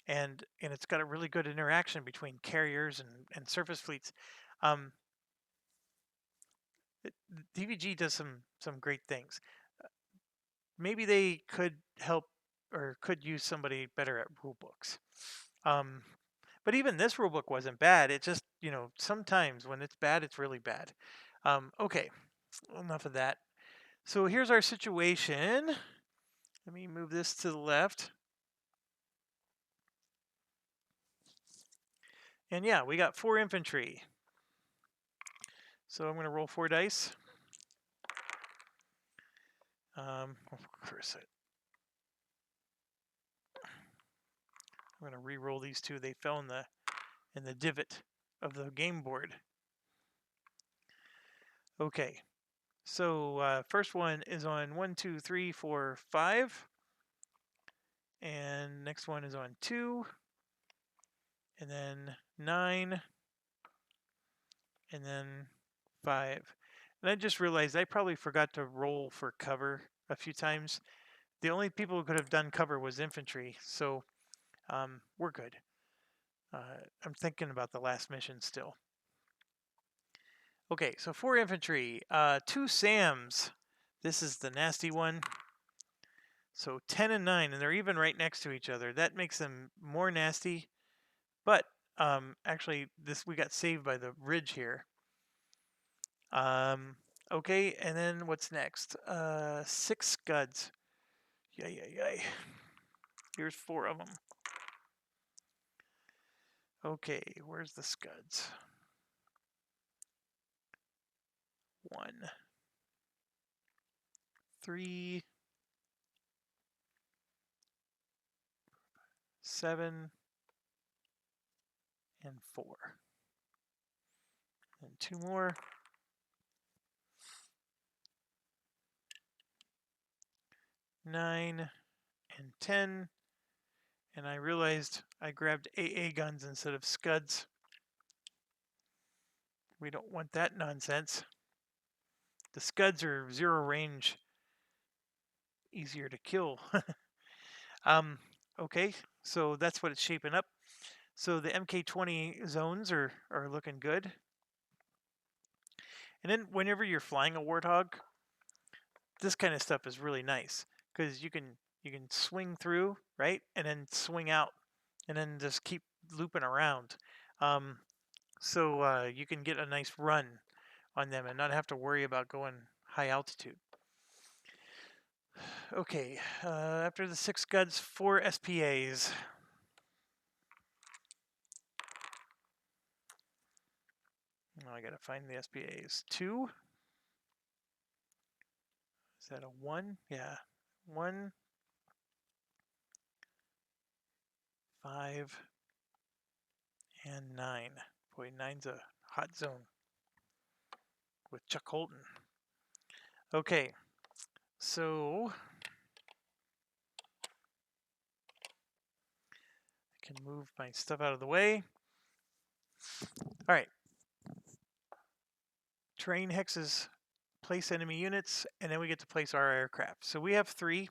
and it's got a really good interaction between carriers and surface fleets. Um, DVG does some great things. Maybe they could help or could use somebody better at rule books. But even this rule book wasn't bad. It just, sometimes when it's bad, it's really bad. Okay, enough of that. So here's our situation. Let me move this to the left. And yeah, we got 4 infantry. So I'm going to roll 4 dice. Of course, I'm going to re-roll these 2. They fell in the divot of the game board. Okay, so first one is on 1, 2, 3, 4, 5. And next one is on 2. And then 9. And then 5. And I just realized I probably forgot to roll for cover a few times. The only people who could have done cover was infantry, so we're good. I'm thinking about the last mission still. Okay, so 4 infantry, 2 SAMs. This is the nasty one. So 10 and 9, and they're even right next to each other. That makes them more nasty. But actually, we got saved by the ridge here. Okay, and then what's next? 6 scuds. Yay. Here's 4 of them. Okay, where's the scuds? 1, 3, 7, and 4. And 2 more. 9 and 10. And I realized I grabbed AA guns instead of scuds. We don't want that nonsense. The scuds are 0 range, easier to kill. Okay, so that's what it's shaping up. So the MK20 zones are looking good. And then whenever you're flying a Warthog, this kind of stuff is really nice because you can You can swing through, right, and then swing out, and then just keep looping around. So you can get a nice run on them and not have to worry about going high altitude. Okay, after the 6 Scuds, 4 SPAs. Now I gotta find the SPAs. 2? Is that a 1? Yeah. 1, 5, and 9. Boy, 9's a hot zone with Chuck Holton. Okay, so I can move my stuff out of the way. All right. Terrain hexes place enemy units, and then we get to place our aircraft. So we have 3.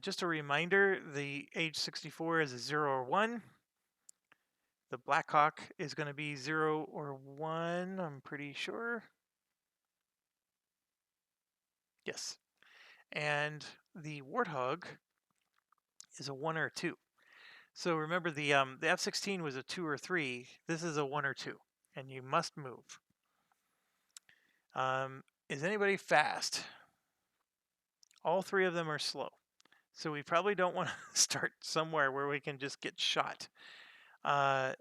Just a reminder, the age 64 is a 0 or 1. The Blackhawk is going to be 0 or 1, I'm pretty sure. Yes. And the Warthog is a 1 or 2. So remember, the F-16 was a 2 or 3. This is a 1 or 2, and you must move. Is anybody fast? All 3 of them are slow. So we probably don't want to start somewhere where we can just get shot. And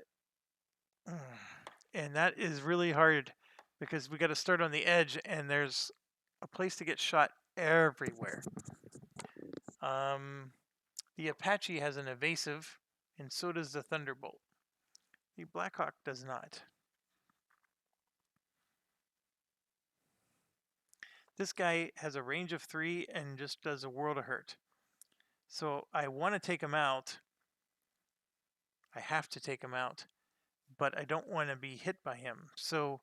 that is really hard because we got to start on the edge, and there's a place to get shot everywhere. The Apache has an evasive, and so does the Thunderbolt. The Blackhawk does not. This guy has a range of 3 and just does a world of hurt. So I want to take him out. I have to take him out, but I don't want to be hit by him. So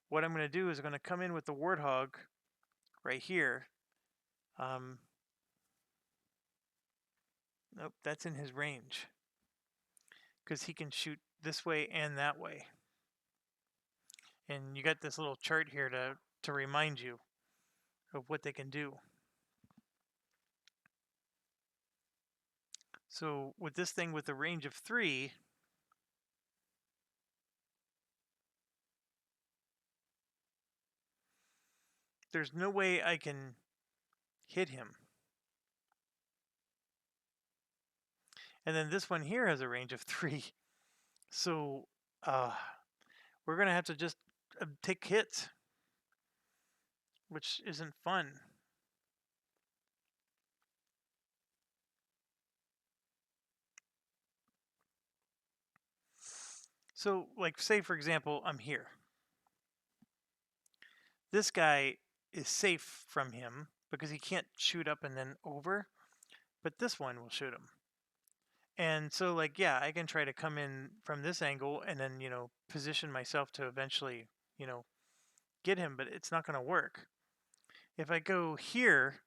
what I'm going to do is I'm going to come in with the Warthog right here. Nope, that's in his range because he can shoot this way and that way. And you got this little chart here to remind you of what they can do. So with this thing with a range of 3, there's no way I can hit him. And then this one here has a range of 3. So we're going to have to just take hits, which isn't fun. So, like, say, for example, I'm here. This guy is safe from him because he can't shoot up and then over, but this one will shoot him. And so, like, yeah, I can try to come in from this angle and then, position myself to eventually, get him, but it's not going to work. If I go here,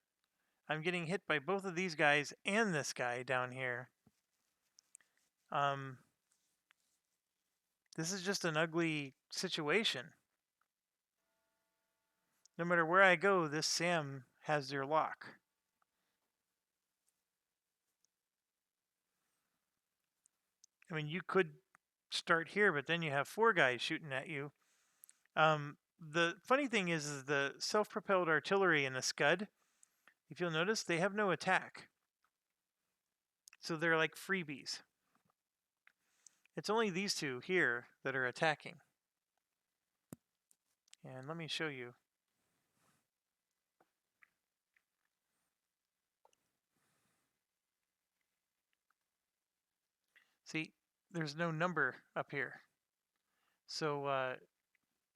I'm getting hit by both of these guys and this guy down here. This is just an ugly situation. No matter where I go, this Sam has their lock. I mean, you could start here, but then you have 4 guys shooting at you. The funny thing is the self-propelled artillery and the Scud, if you'll notice, they have no attack. So they're like freebies. It's only these 2 here that are attacking. And let me show you. See, there's no number up here. So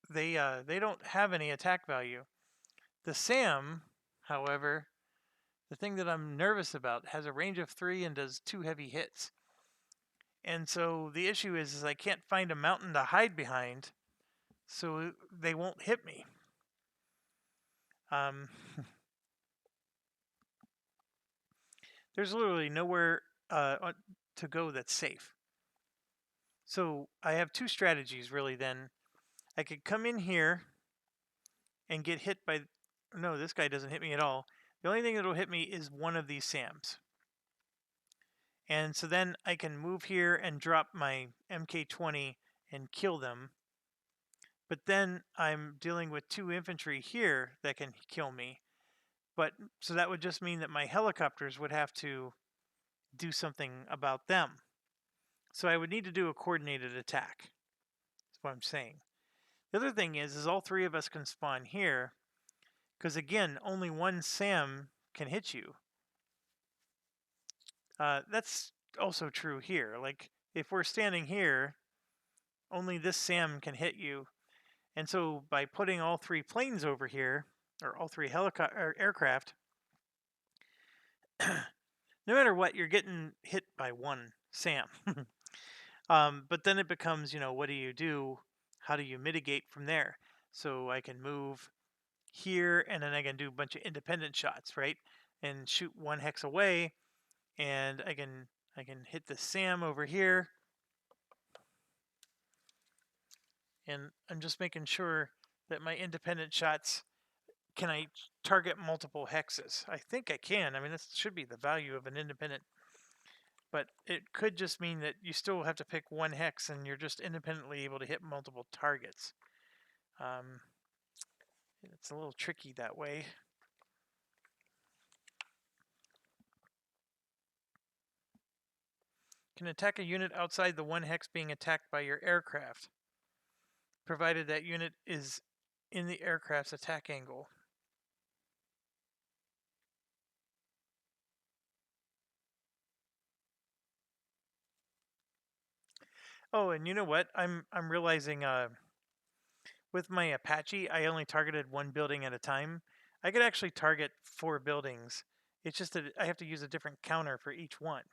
they don't have any attack value. The Sam, however, the thing that I'm nervous about, has a range of 3 and does 2 heavy hits. And so the issue is I can't find a mountain to hide behind, so they won't hit me. There's literally nowhere to go that's safe. So I have 2 strategies really then. I could come in here and get hit by... No, this guy doesn't hit me at all. The only thing that will hit me is one of these SAMs. And so then I can move here and drop my MK20 and kill them. But then I'm dealing with 2 infantry here that can kill me. But so that would just mean that my helicopters would have to do something about them. So I would need to do a coordinated attack. That's what I'm saying. The other thing is all 3 of us can spawn here, because again, only one SAM can hit you. That's also true here. Like, if we're standing here, only this SAM can hit you. And so by putting all 3 planes over here, or all 3 aircraft, no matter what, you're getting hit by one SAM. But then it becomes, what do you do? How do you mitigate from there? So I can move here, and then I can do a bunch of independent shots, right? And shoot 1 hex away, and I can hit the SAM over here. And I'm just making sure that my independent shots, can I target multiple hexes? I think I can. I mean, this should be the value of an independent. But it could just mean that you still have to pick 1 hex and you're just independently able to hit multiple targets. It's a little tricky that way. Can attack a unit outside the 1 hex being attacked by your aircraft, provided that unit is in the aircraft's attack angle. Oh, and you know what? I'm realizing with my Apache, I only targeted 1 building at a time. I could actually target 4 buildings. It's just that I have to use a different counter for each one.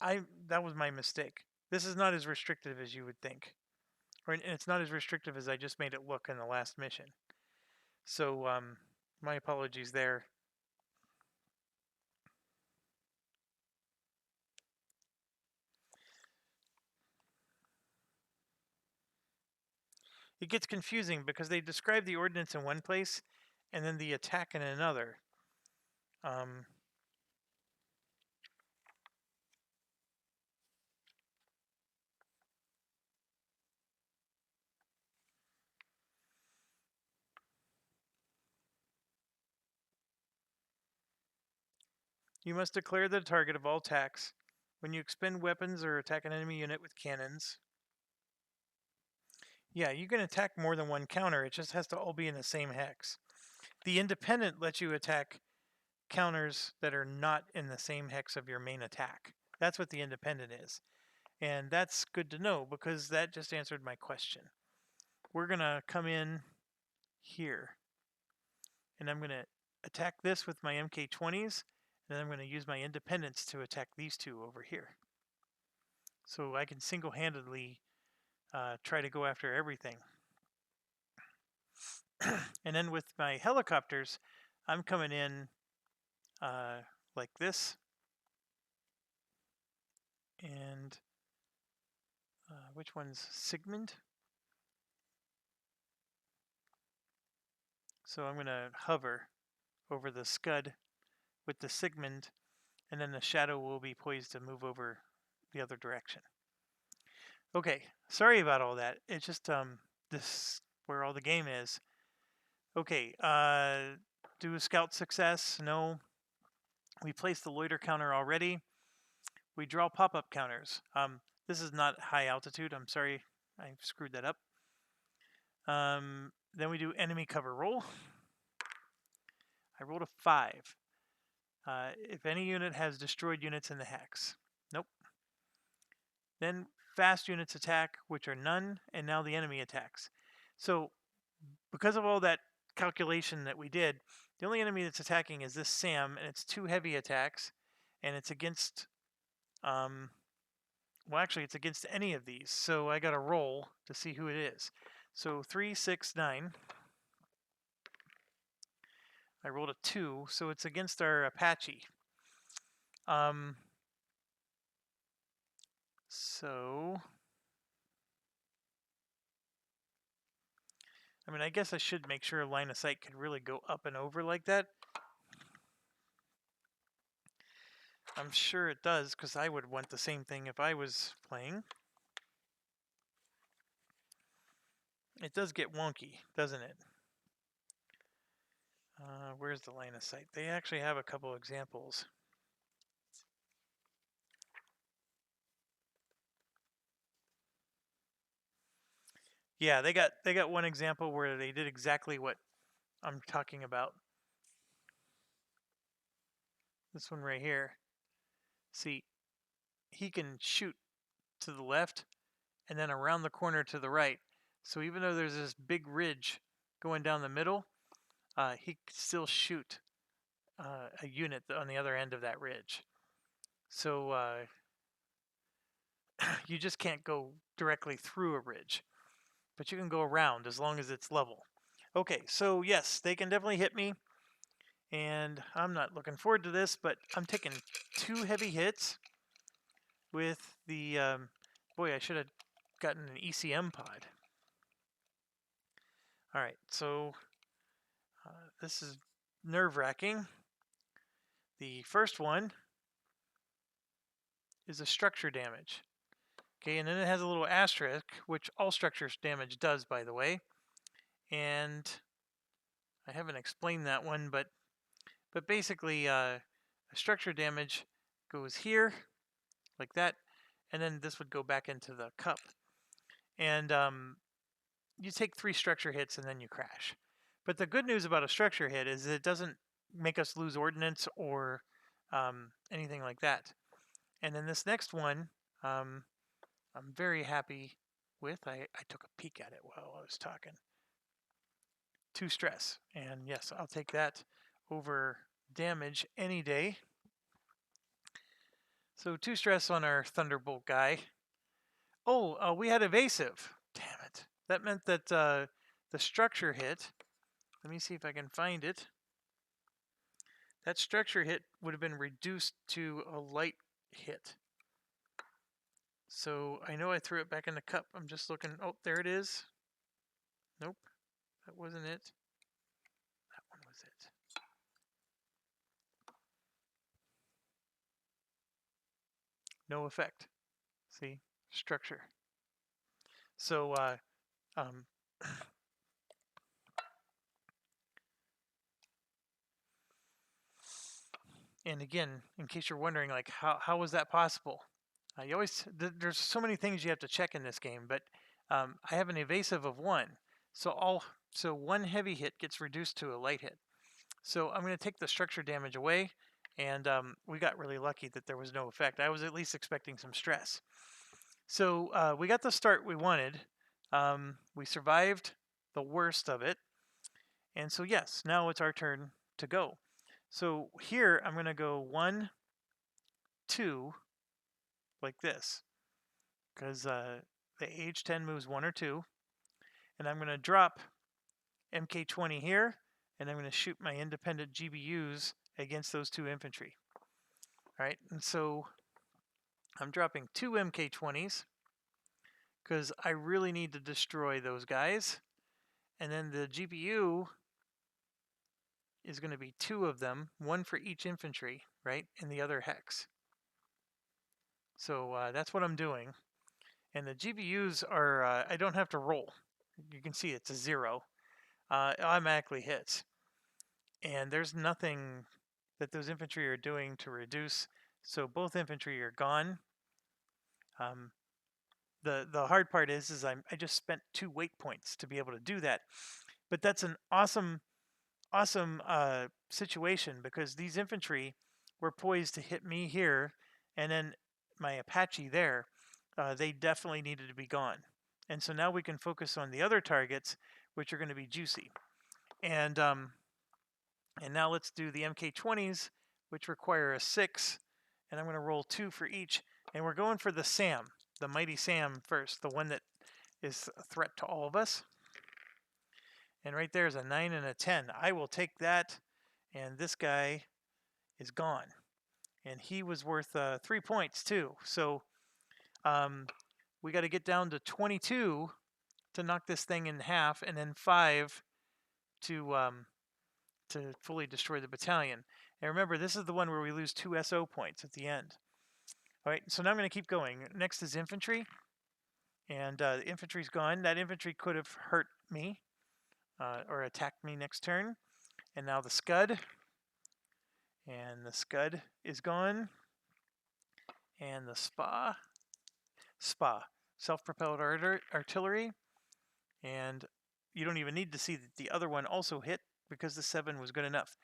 That was my mistake. This is not as restrictive as you would think. And it's not as restrictive as I just made it look in the last mission. So, my apologies there. It gets confusing because they describe the ordnance in one place and then the attack in another. You must declare the target of all attacks when you expend weapons or attack an enemy unit with cannons. Yeah, you can attack more than 1 counter. It just has to all be in the same hex. The independent lets you attack counters that are not in the same hex of your main attack. That's what the independent is. And that's good to know because that just answered my question. We're going to come in here. And I'm going to attack this with my MK20s. And then I'm going to use my independents to attack these 2 over here. So I can single-handedly try to go after everything. And then with my helicopters, I'm coming in like this. And which one's Sigmund? So I'm going to hover over the Scud with the Sigmund, and then the Shadow will be poised to move over the other direction. Okay, sorry about all that. It's just this where all the game is. Okay, do a scout success? No. We placed the loiter counter already. We draw pop-up counters. This is not high altitude. I'm sorry, I screwed that up. Then we do enemy cover roll. I rolled a 5. If any unit has destroyed units in the hex. Nope. Then fast units attack, which are none, and now the enemy attacks. So because of all that calculation that we did, the only enemy that's attacking is this SAM, and it's 2 heavy attacks, and it's against, well, actually, it's against any of these. So I got to roll to see who it is. So 3, 6, 9. I rolled a 2, so it's against our Apache. So I mean, I guess I should make sure line of sight could really go up and over like that. I'm sure it does, because I would want the same thing if I was playing. It does get wonky, doesn't it? Where's the line of sight? They actually have a couple examples. Yeah, they got one example where they did exactly what I'm talking about. This one right here. See, he can shoot to the left and then around the corner to the right. So even though there's this big ridge going down the middle, he can still shoot a unit on the other end of that ridge. So you just can't go directly through a ridge, but you can go around as long as it's level. Okay, so yes, they can definitely hit me, and I'm not looking forward to this, but I'm taking 2 heavy hits with the, boy, I should have gotten an ECM pod. All right, so this is nerve-wracking. The first one is a structure damage. Okay, and then it has a little asterisk, which all structure damage does, by the way. And I haven't explained that one, but basically, a structure damage goes here, like that, and then this would go back into the cup. And you take 3 structure hits and then you crash. But the good news about a structure hit is it doesn't make us lose ordnance or anything like that. And then this next one, I'm very happy with. I took a peek at it while I was talking. 2 stress. And yes, I'll take that over damage any day. So 2 stress on our Thunderbolt guy. Oh, we had evasive. Damn it. That meant that the structure hit. Let me see if I can find it. That structure hit would have been reduced to a light hit. So I know I threw it back in the cup. I'm just looking. Oh, there it is. Nope, that wasn't it. That one was it. No effect. See, structure. So, and again, in case you're wondering, like, how was that possible? You always there's so many things you have to check in this game, but I have an evasive of 1, so 1 heavy hit gets reduced to a light hit. So I'm going to take the structure damage away, and we got really lucky that there was no effect. I was at least expecting some stress. So we got the start we wanted. We survived the worst of it, and so yes, now it's our turn to go. So here I'm going to go 1, 2, like this, because the AH-10 moves 1 or 2, and I'm going to drop MK-20 here, and I'm going to shoot my independent GBUs against those 2 infantry. All right, and so I'm dropping 2 MK-20s because I really need to destroy those guys, and then the GBU is going to be 2 of them, 1 for each infantry, right, and the other hex. So that's what I'm doing. And the GBUs are, I don't have to roll. You can see it's a 0. It automatically hits. And there's nothing that those infantry are doing to reduce, so both infantry are gone. The hard part is I just spent 2 weight points to be able to do that. But that's an awesome situation, because these infantry were poised to hit me here, and then my Apache there. They definitely needed to be gone. And so now we can focus on the other targets, which are going to be juicy. And now let's do the MK-20s, which require a 6. And I'm going to roll 2 for each. And we're going for the SAM, the Mighty SAM first, the one that is a threat to all of us. And right there is a 9 and a 10. I will take that. And this guy is gone. And he was worth 3 points too. So we got to get down to 22 to knock this thing in half, and then 5 to fully destroy the battalion. And remember, this is the one where we lose 2 SO points at the end. All right, so now I'm going to keep going. Next is infantry, and the infantry's gone. That infantry could have hurt me or attacked me next turn. And now the Scud, and the Scud is gone. And the SPA, self-propelled artillery, and you don't even need to see that the other one also hit because the 7 was good enough.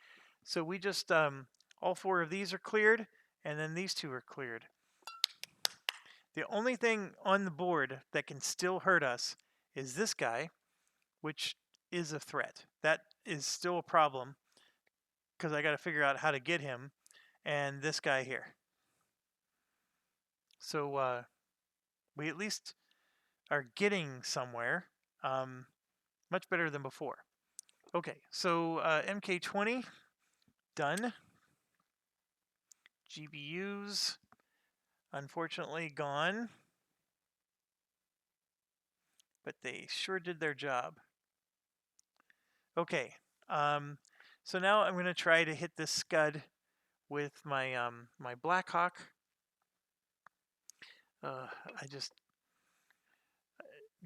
So we just, all 4 of these are cleared, and then these 2 are cleared. The only thing on the board that can still hurt us is this guy, which is a threat. That is still a problem because I got to figure out how to get him, and this guy here. So we at least are getting somewhere, much better than before. Okay, so MK20 done. GBUs unfortunately gone, but they sure did their job. Okay, so now I'm going to try to hit this Scud with my my Blackhawk.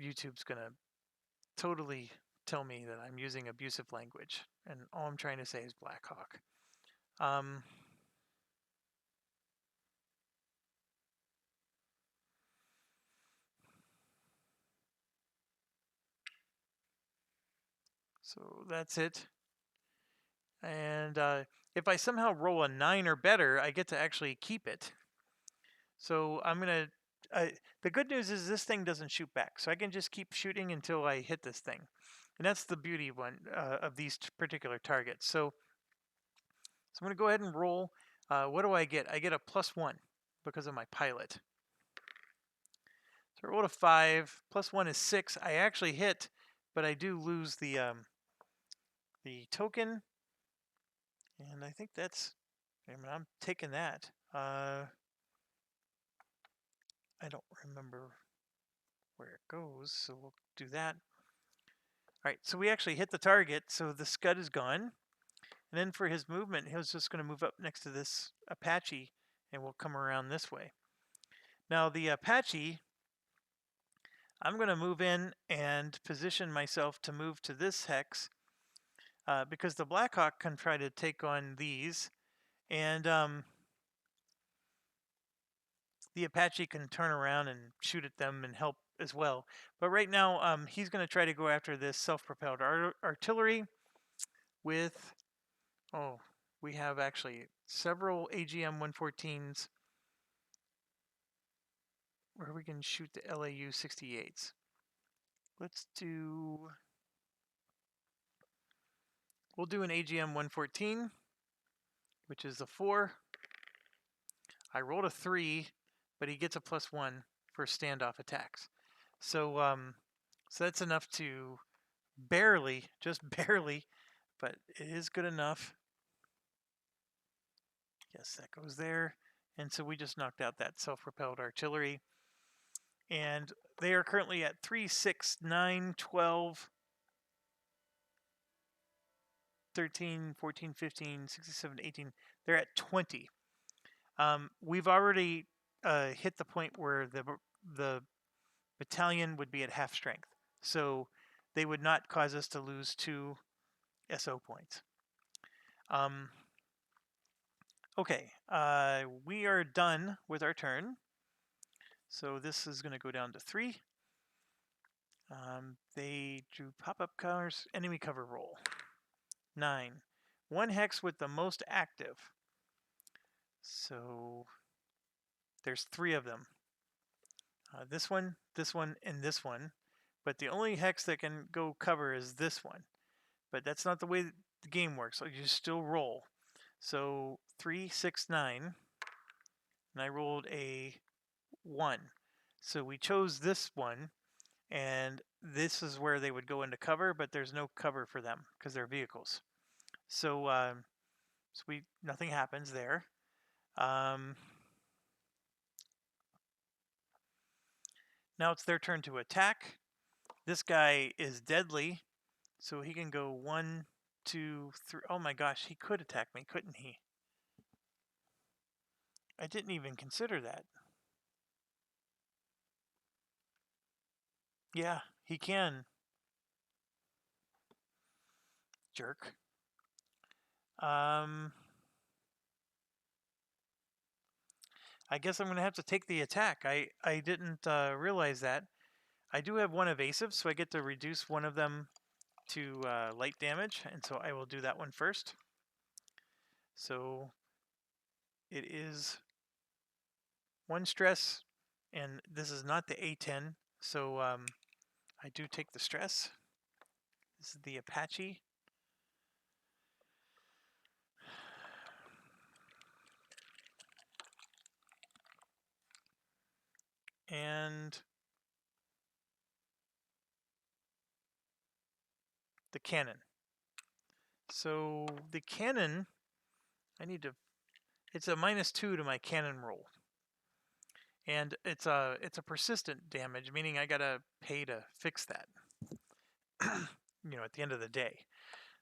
YouTube's gonna totally tell me that I'm using abusive language, and all I'm trying to say is Blackhawk. So that's it. And if I somehow roll a 9 or better, I get to actually keep it. So I'm gonna. The good news is this thing doesn't shoot back, so I can just keep shooting until I hit this thing, and that's the beauty of these particular targets. So I'm gonna go ahead and roll. What do I get? I get a +1 because of my pilot. So I rolled a 5. +1 is 6. I actually hit, but I do lose the token, and I think that's. I mean, I'm taking that. I don't remember where it goes, so we'll do that. All right, so we actually hit the target, so the Scud is gone. And then for his movement, he was just going to move up next to this Apache, and we'll come around this way. Now the Apache, I'm going to move in and position myself to move to this hex, because the Blackhawk can try to take on these, and the Apache can turn around and shoot at them and help as well. But right now, he's going to try to go after this self-propelled artillery with, oh, we have actually several AGM 114s where we can shoot the LAU 68s. We'll do an AGM 114, which is a 4. I rolled a 3, but he gets a +1 for standoff attacks. So so that's enough to barely, just barely, but it is good enough. Yes, that goes there. And so we just knocked out that self-propelled artillery. And they are currently at 3, 6, 9, 12, 13, 14, 15, 16, 17, 18. They're at 20. We've already hit the point where the battalion would be at half strength. So they would not cause us to lose 2 SO points. Okay, we are done with our turn. So this is going to go down to 3. They drew pop-up colors, enemy cover roll. 9. 1 hex with the most active. So there's 3 of them. This one, and this one. But the only hex that can go cover is this one. But that's not the way the game works. So you still roll. So 3, 6, 9. And I rolled a 1. So we chose this one. And this is where they would go into cover, but there's no cover for them because they're vehicles. So, nothing happens there. Now it's their turn to attack. This guy is deadly, so he can go 1, 2, 3. Oh my gosh, he could attack me, couldn't he? I didn't even consider that. Yeah, he can. Jerk. I guess I'm going to have to take the attack. I didn't realize that. I do have one evasive, so I get to reduce one of them to light damage, and so I will do that one first. So it is 1 stress, and this is not the A10, so I do take the stress. This is the Apache. And the cannon. So the cannon, it's a -2 to my cannon roll. And it's a persistent damage, meaning I gotta pay to fix that. At the end of the day.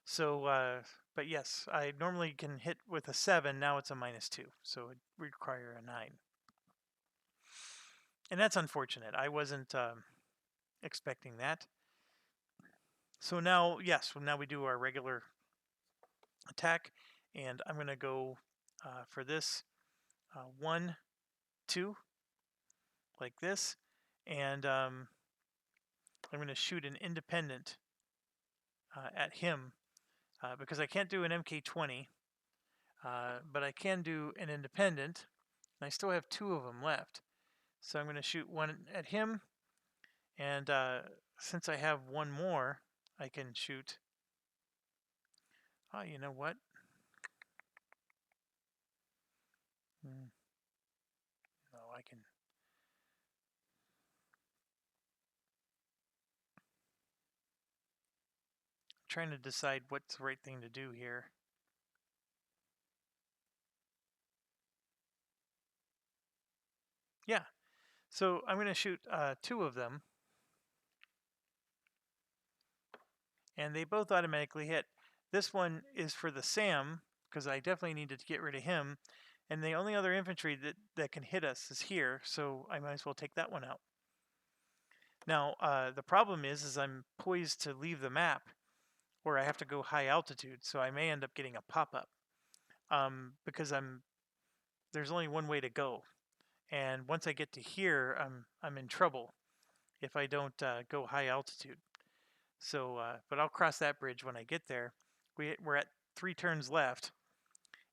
So, but yes, I normally can hit with a 7. Now it's a -2, so it require a 9. And that's unfortunate. I wasn't expecting that. So now, yes, now we do our regular attack, and I'm going to go for this 1, 2, like this, and I'm going to shoot an independent at him because I can't do an MK20, but I can do an independent, and I still have 2 of them left. So I'm going to shoot one at him, and since I have one more, I can shoot. Oh, you know what? No, I can. I'm trying to decide what's the right thing to do here. Yeah, so I'm going to shoot 2 of them, and they both automatically hit. This one is for the Sam, because I definitely needed to get rid of him, and the only other infantry that can hit us is here, so I might as well take that one out. Now, the problem is I'm poised to leave the map, where I have to go high altitude, so I may end up getting a pop-up, because there's only one way to go, and once I get to here, I'm in trouble if I don't go high altitude. So, but I'll cross that bridge when I get there. We're at 3 turns left,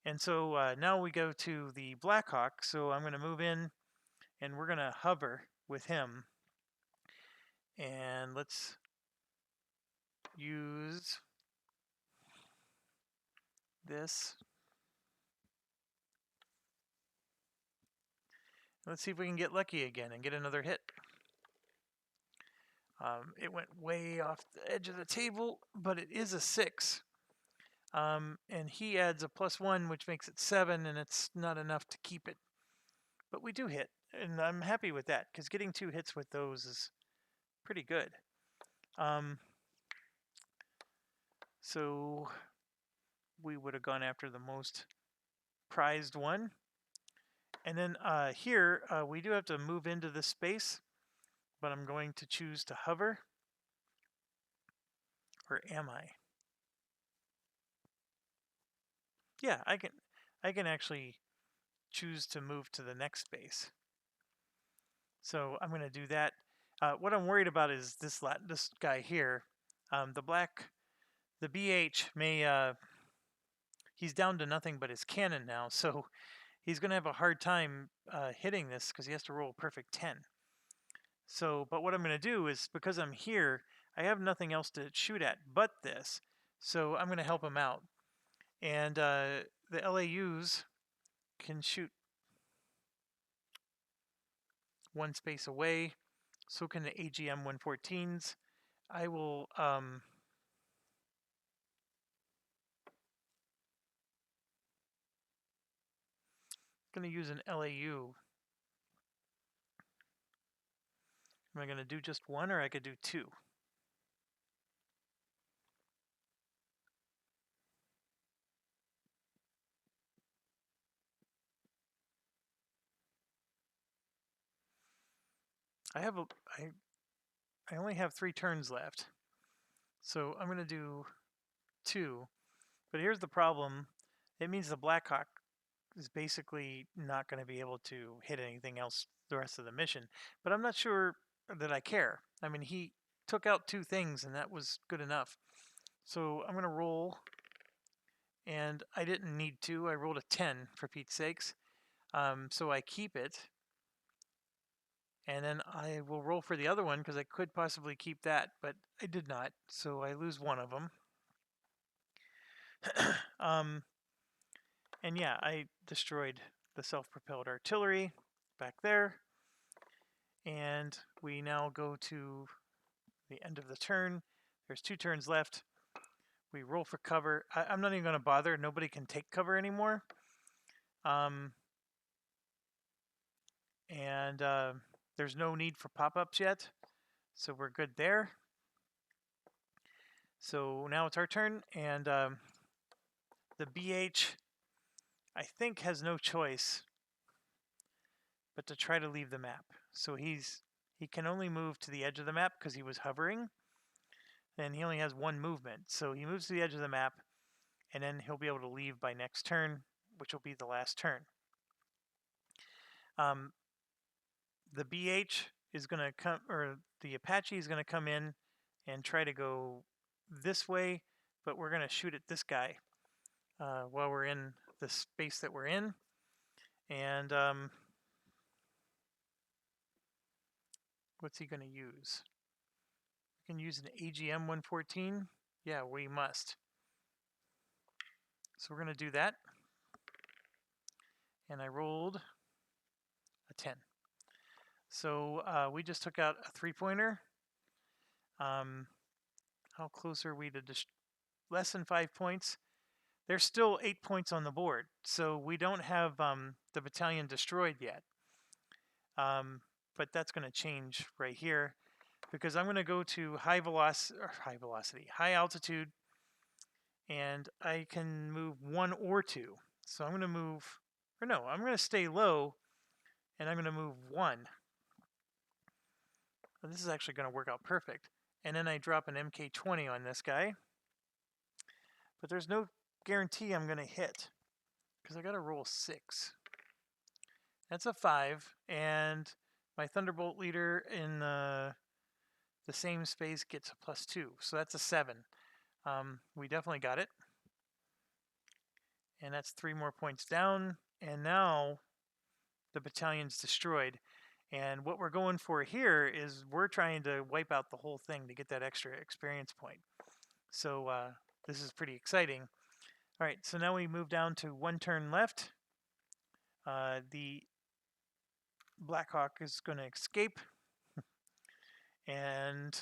and so now we go to the Blackhawk. So I'm going to move in, and we're going to hover with him, and let's use this. Let's see if we can get lucky again and get another hit. It went way off the edge of the table, but it is a 6. And he adds a +1, which makes it 7, and it's not enough to keep it. But we do hit, and I'm happy with that, because getting 2 hits with those is pretty good. So we would have gone after the most prized one. And then here, we do have to move into this space, but I'm going to choose to hover. Or am I? Yeah, I can actually choose to move to the next space. So I'm going to do that. What I'm worried about is this guy here. The BH may, he's down to nothing but his cannon now, so he's going to have a hard time hitting this because he has to roll a perfect 10. So, but what I'm going to do is, because I'm here, I have nothing else to shoot at but this. So I'm going to help him out. And the LAUs can shoot 1 space away. So can the AGM 114s. I will going to use an LAU. Am I going to do just 1, or I could do 2? I only have 3 turns left. So I'm going to do 2. But here's the problem. It means the Blackhawk is basically not going to be able to hit anything else the rest of the mission. But I'm not sure that I care. I mean, he took out 2 things, and that was good enough. So I'm going to roll, and I didn't need to. I rolled a 10 for Pete's sakes. So I keep it, and then I will roll for the other one because I could possibly keep that, but I did not. So I lose one of them. And yeah, I destroyed the self-propelled artillery back there. And we now go to the end of the turn. There's 2 turns left. We roll for cover. I'm not even going to bother. Nobody can take cover anymore. And there's no need for pop-ups yet. So we're good there. So now it's our turn. And the BH, I think, has no choice but to try to leave the map. So he can only move to the edge of the map because he was hovering. And he only has 1 movement. So he moves to the edge of the map, and then he'll be able to leave by next turn, which will be the last turn. The BH is going to come, or the Apache is going to come in and try to go this way, but we're going to shoot at this guy while we're in the space that we're in. And what's he going to use? We can use an AGM 114. Yeah, we must. So we're going to do that. And I rolled a 10. So we just took out a 3-pointer. How close are we to less than 5 points? There's still 8 points on the board, so we don't have the battalion destroyed yet. But that's going to change right here because I'm going to go to high altitude, and I can move 1 or 2. So I'm going to move, or no, I'm going to stay low, and I'm going to move 1. Well, this is actually going to work out perfect. And then I drop an MK20 on this guy. But there's no guarantee I'm going to hit because I got to roll 6. That's a 5. And my Thunderbolt leader in the same space gets a +2. So that's a 7. We definitely got it. And that's 3 more points down. And now the battalion's destroyed. And what we're going for here is we're trying to wipe out the whole thing to get that extra experience point. So this is pretty exciting. All right, so now we move down to 1 turn left. The Blackhawk is going to escape. And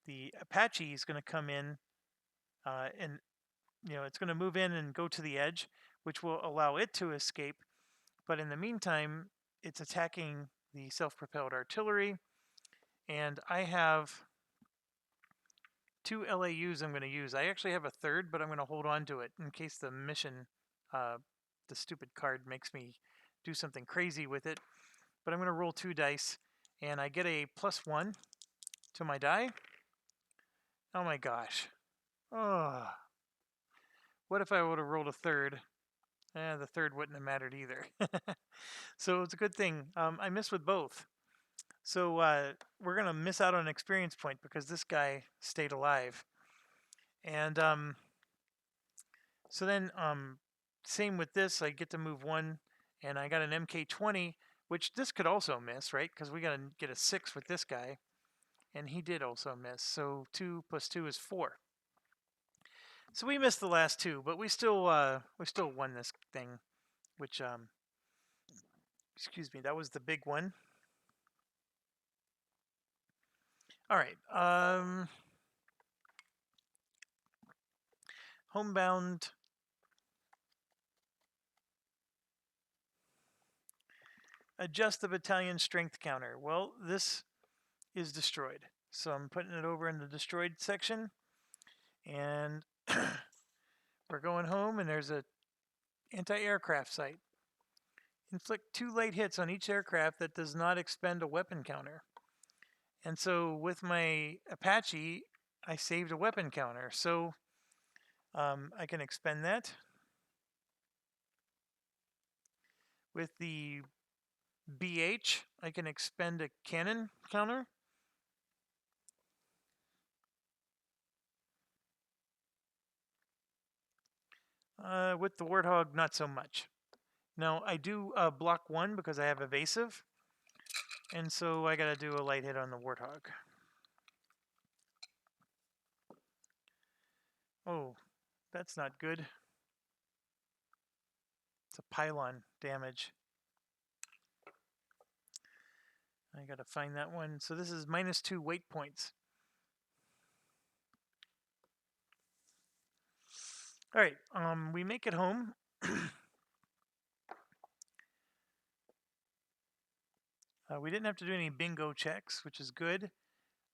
the Apache is going to come in and it's going to move in and go to the edge, which will allow it to escape. But in the meantime, it's attacking the self-propelled artillery. And I have 2 LAUs I'm going to use. I actually have a 3rd, but I'm going to hold on to it in case the mission, the stupid card makes me do something crazy with it. But I'm going to roll 2 dice, and I get a +1 to my die. Oh my gosh. Oh. What if I would have rolled a 3rd? The 3rd wouldn't have mattered either. So it's a good thing. I missed with both. So we're going to miss out on an experience point because this guy stayed alive. And so then same with this. I get to move 1, and I got an MK20, which this could also miss, right? Because we got to get a 6 with this guy. And he did also miss. So 2 + 2 is 4. So we missed the last 2, but we still won this thing, which excuse me, that was the big one. All right. Homebound. Adjust the battalion strength counter. Well, this is destroyed. So I'm putting it over in the destroyed section. And we're going home, and there's a anti-aircraft site. inflict 2 light hits on each aircraft that does not expend a weapon counter. And so with my Apache, I saved a weapon counter. So I can expend that. With the BH, I can expend a cannon counter. With the Warthog, not so much. Now, I do block 1 because I have evasive. And so I got to do a light hit on the Warthog. Oh, that's not good. It's a pylon damage. I got to find that one. So this is -2 weight points. All right, we make it home. We didn't have to do any bingo checks, which is good.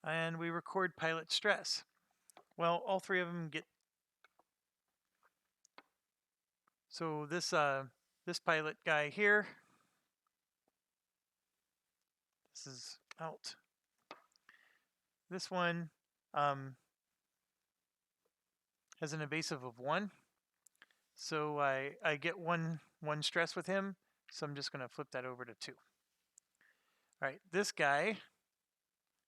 And we record pilot stress. Well, all 3 of them get. So this pilot guy here, this is out. This one has an evasive of 1. So I get one stress with him. So I'm just going to flip that over to 2. All right, this guy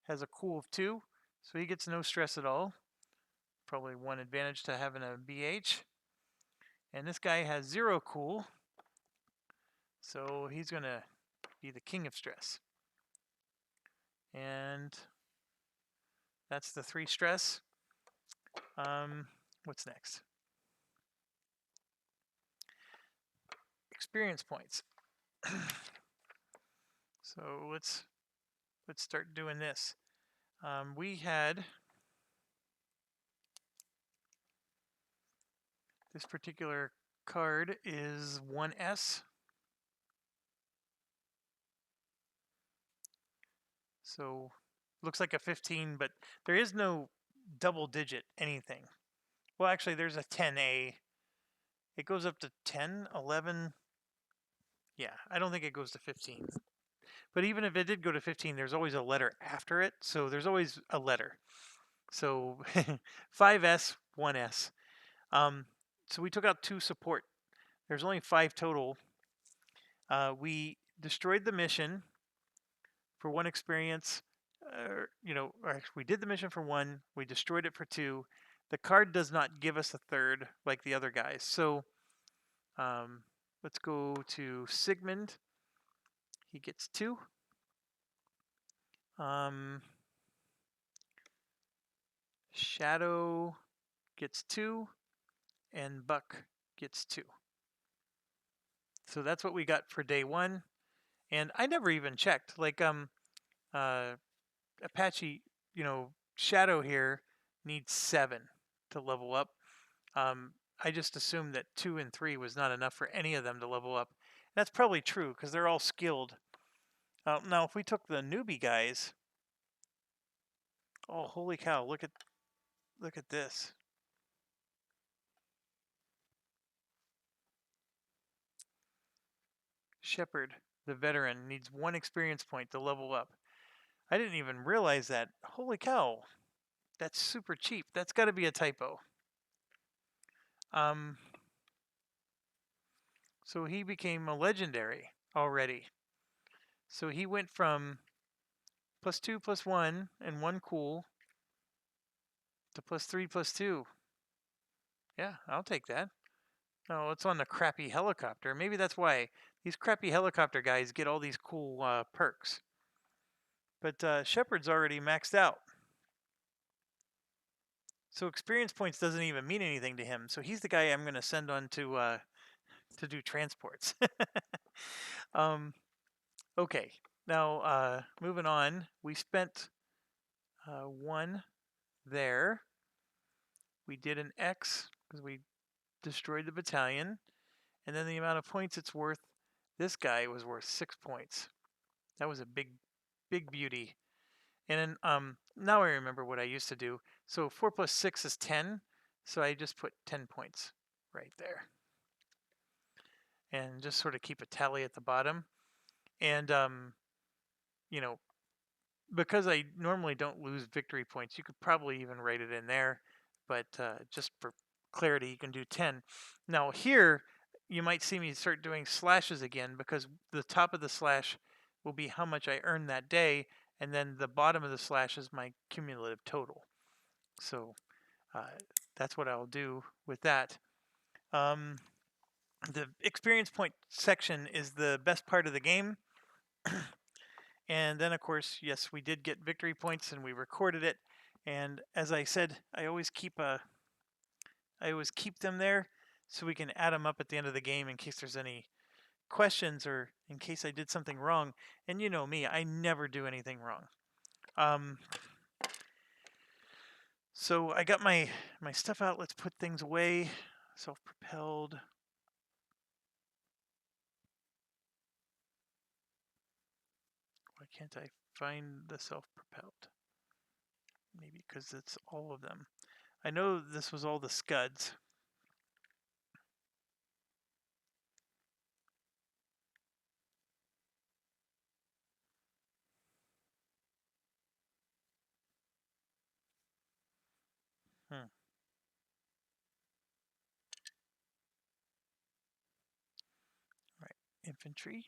has a cool of 2, so he gets no stress at all. Probably one advantage to having a BH. And this guy has 0 cool, so he's going to be the king of stress. And that's the 3 stress. What's next? Experience points. So let's start doing this. We had this particular card is 1S. So looks like a 15, but there is no double digit anything. Well, actually, there's a 10A. It goes up to 10, 11. Yeah, I don't think it goes to 15. But even if it did go to 15, there's always a letter after it. So there's always a letter. So 5S, 1S. So we took out 2 support. There's only 5 total. We destroyed the mission for 1 experience. Or we did the mission for 1. We destroyed it for 2. The card does not give us a 3rd like the other guys. So let's go to Sigmund. He gets 2. Shadow gets 2. And Buck gets 2. So that's what we got for day 1. And I never even checked. Like Apache, Shadow here needs 7 to level up. I just assumed that 2 and 3 was not enough for any of them to level up. That's probably true because they're all skilled. Now, if we took the newbie guys, oh holy cow! Look at this. Shepard, the veteran, needs 1 experience point to level up. I didn't even realize that. Holy cow! That's super cheap. That's got to be a typo. So he became a legendary already. So he went from +2 +1 and 1 cool to +3 +2. Yeah, I'll take that. No, it's on the crappy helicopter. Maybe that's why these crappy helicopter guys get all these cool perks. But Shepard's already maxed out. So experience points doesn't even mean anything to him. So he's the guy I'm going to send on to do transports. Okay, now moving on. We spent 1 there. We did an X because we destroyed the battalion. And then the amount of points it's worth, this guy was worth 6 points. That was a big beauty. And then now I remember what I used to do. So 4 + 6 is 10. So I just put 10 points right there. and just sort of keep a tally at the bottom. And you know, because I normally don't lose victory points, you could probably even write it in there, but just for clarity, you can do 10. Now here, you might see me start doing slashes again, because the top of the slash will be how much I earned that day, and then the bottom of the slash is my cumulative total. So that's what I'll do with that. The experience point section is the best part of the game. And then, of course, yes, we did get victory points and we recorded it. And as I said, I always keep them there so we can add them up at the end of the game in case there's any questions or in case I did something wrong. And you know me, I never do anything wrong. So I got my stuff out. Let's put things away. Self-propelled. Why can't I find the self-propelled? Maybe because it's all of them. I know this was all the scuds. Right, infantry.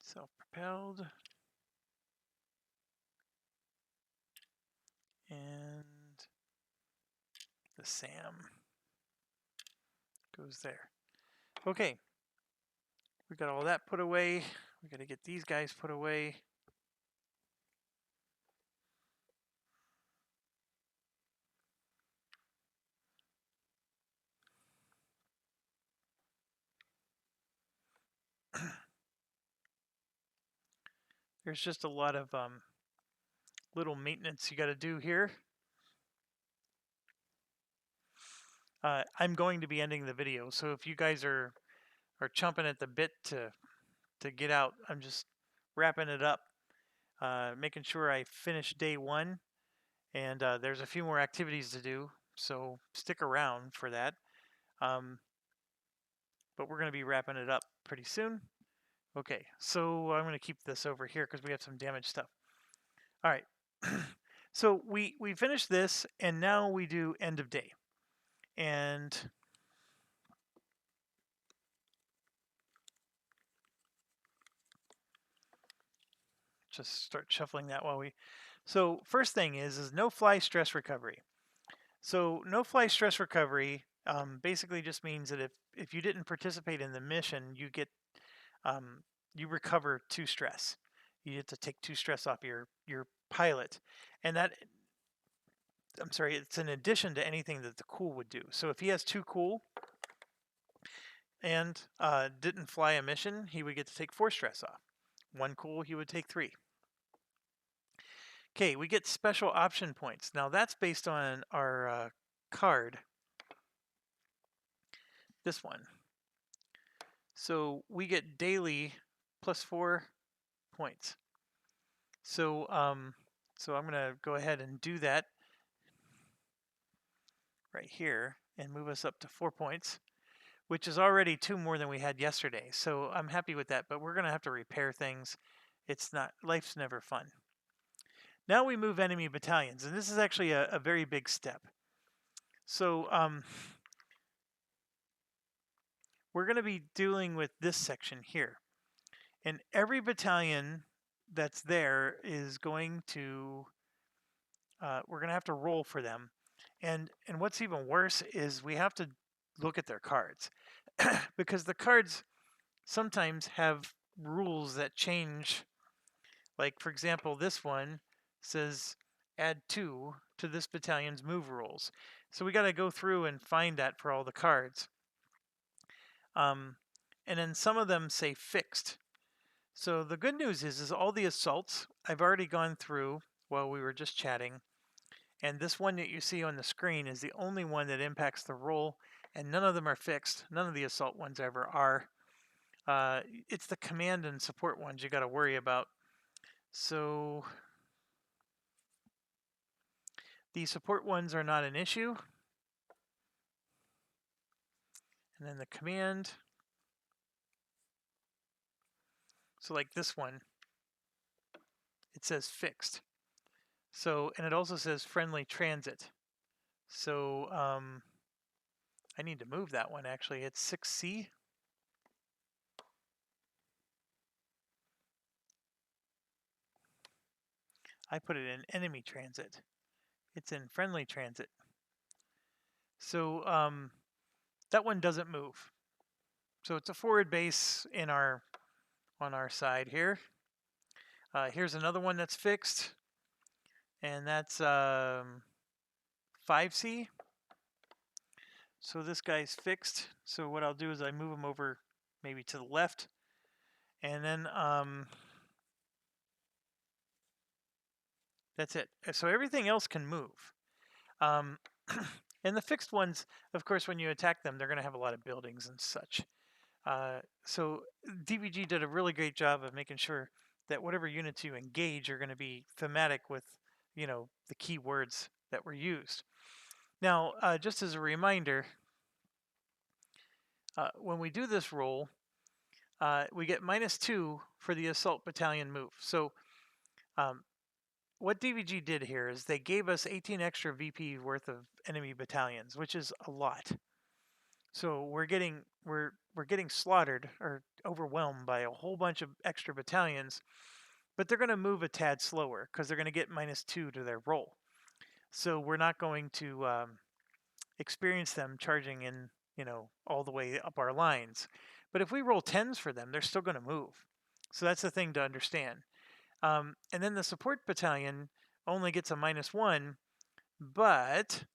Self-propelled. And the SAM goes there. Okay, we got all that put away. We got to get these guys put away. There's just a lot of little maintenance you got to do here. I'm going to be ending the video, so if you guys are chomping at the bit to get out, I'm just wrapping it up, making sure I finish day 1, and there's a few more activities to do, so stick around for that. But we're going to be wrapping it up pretty soon. Okay, so I'm going to keep this over here because we have some damaged stuff. All right, so we finished this, and now we do end of day. And just start shuffling that while we... So first thing is no fly stress recovery. So no fly stress recovery basically just means that if you didn't participate in the mission, you get you recover 2 stress. You get to take 2 stress off your pilot, and that, I'm sorry, it's in addition to anything that the cool would do. So if he has 2 cool and didn't fly a mission, he would get to take 4 stress off. 1 cool, he would take 3. Okay, we get special option points. Now that's based on our card, this one. So we get daily +4 points. So so I'm gonna go ahead and do that right here and move us up to 4 points, which is already 2 more than we had yesterday. So I'm happy with that, but we're gonna have to repair things. It's not, life's never fun. Now we move enemy battalions, and this is actually a very big step. So we're going to be dealing with this section here. And every battalion that's there is going to, we're going to have to roll for them. And what's even worse is we have to look at their cards. Because the cards sometimes have rules that change. Like, for example, this one says add 2 to this battalion's move rules. So we got to go through and find that for all the cards. And then some of them say fixed. So the good news is all the assaults I've already gone through while we were just chatting. And this one that you see on the screen is the only one that impacts the roll, and none of them are fixed. None of the assault ones ever are. It's the command and support ones you got to worry about. So the support ones are not an issue. And then the command. So like this one, it says fixed. So, and it also says friendly transit. So I need to move that one actually. It's 6C. I put it in enemy transit. It's in friendly transit. So that one doesn't move. So it's a forward base in our on our side here. Here's another one that's fixed, and that's 5C. So this guy's fixed. So what I'll do is I move him over maybe to the left, and then that's it. So everything else can move. And the fixed ones, of course, when you attack them, they're going to have a lot of buildings and such. So DBG did a really great job of making sure that whatever units you engage are going to be thematic with, you know, the key words that were used. Now, just as a reminder, when we do this roll, we get -2 for the assault battalion move. So what DBG did here is they gave us 18 extra VP worth of enemy battalions, which is a lot. So we're getting slaughtered or overwhelmed by a whole bunch of extra battalions, but they're going to move a tad slower because they're going to get -2 to their roll. So we're not going to experience them charging in, you know, all the way up our lines. But if we roll 10s for them, they're still going to move. So that's the thing to understand. And then the support battalion only gets a -1, but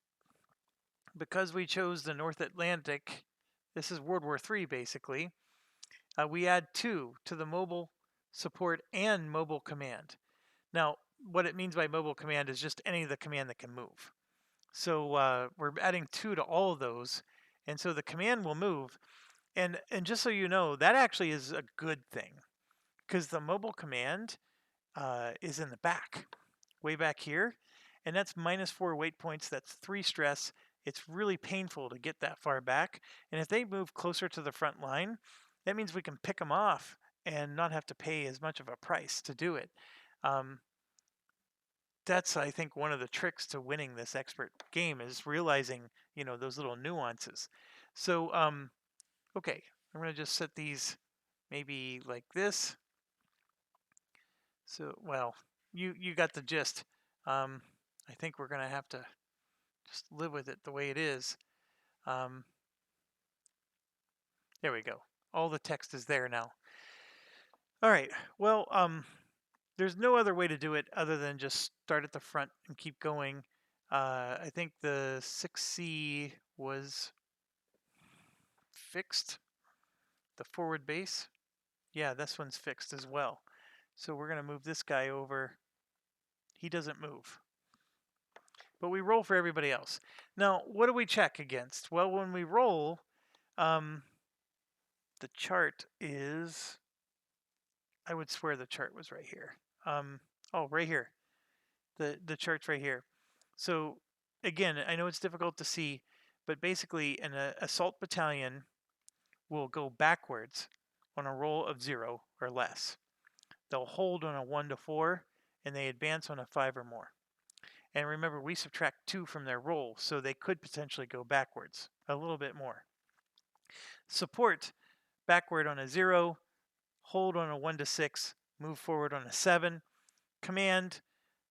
because we chose the North Atlantic, this is World War III basically, we add 2 to the mobile support and mobile command. Now, what it means by mobile command is just any of the command that can move. So we're adding 2 to all of those, and so the command will move. And just so you know, that actually is a good thing, because the mobile command is in the back, way back here, and that's -4 weight points. That's 3 stress. It's really painful to get that far back, and if they move closer to the front line, that means we can pick them off and not have to pay as much of a price to do it. That's, I think, one of the tricks to winning this expert game is realizing, you know, those little nuances. So, okay, I'm going to just set these maybe like this. So, well, you got the gist. I think we're going to have to just live with it the way it is. There we go. All the text is there now. All right. Well, there's no other way to do it other than just start at the front and keep going. I think the 6C was fixed. The forward base. Yeah, this one's fixed as well. So we're going to move this guy over. He doesn't move. But we roll for everybody else. Now, what do we check against? Well, when we roll, the chart is... I would swear the chart was right here. Oh, right here. The chart's right here. So, again, I know it's difficult to see, but basically an assault battalion will go backwards on a roll of 0 or less. They'll hold on a 1 to 4, and they advance on a 5 or more. And remember, we subtract 2 from their roll, so they could potentially go backwards a little bit more. Support, backward on a 0, hold on a 1 to 6, move forward on a 7. Command,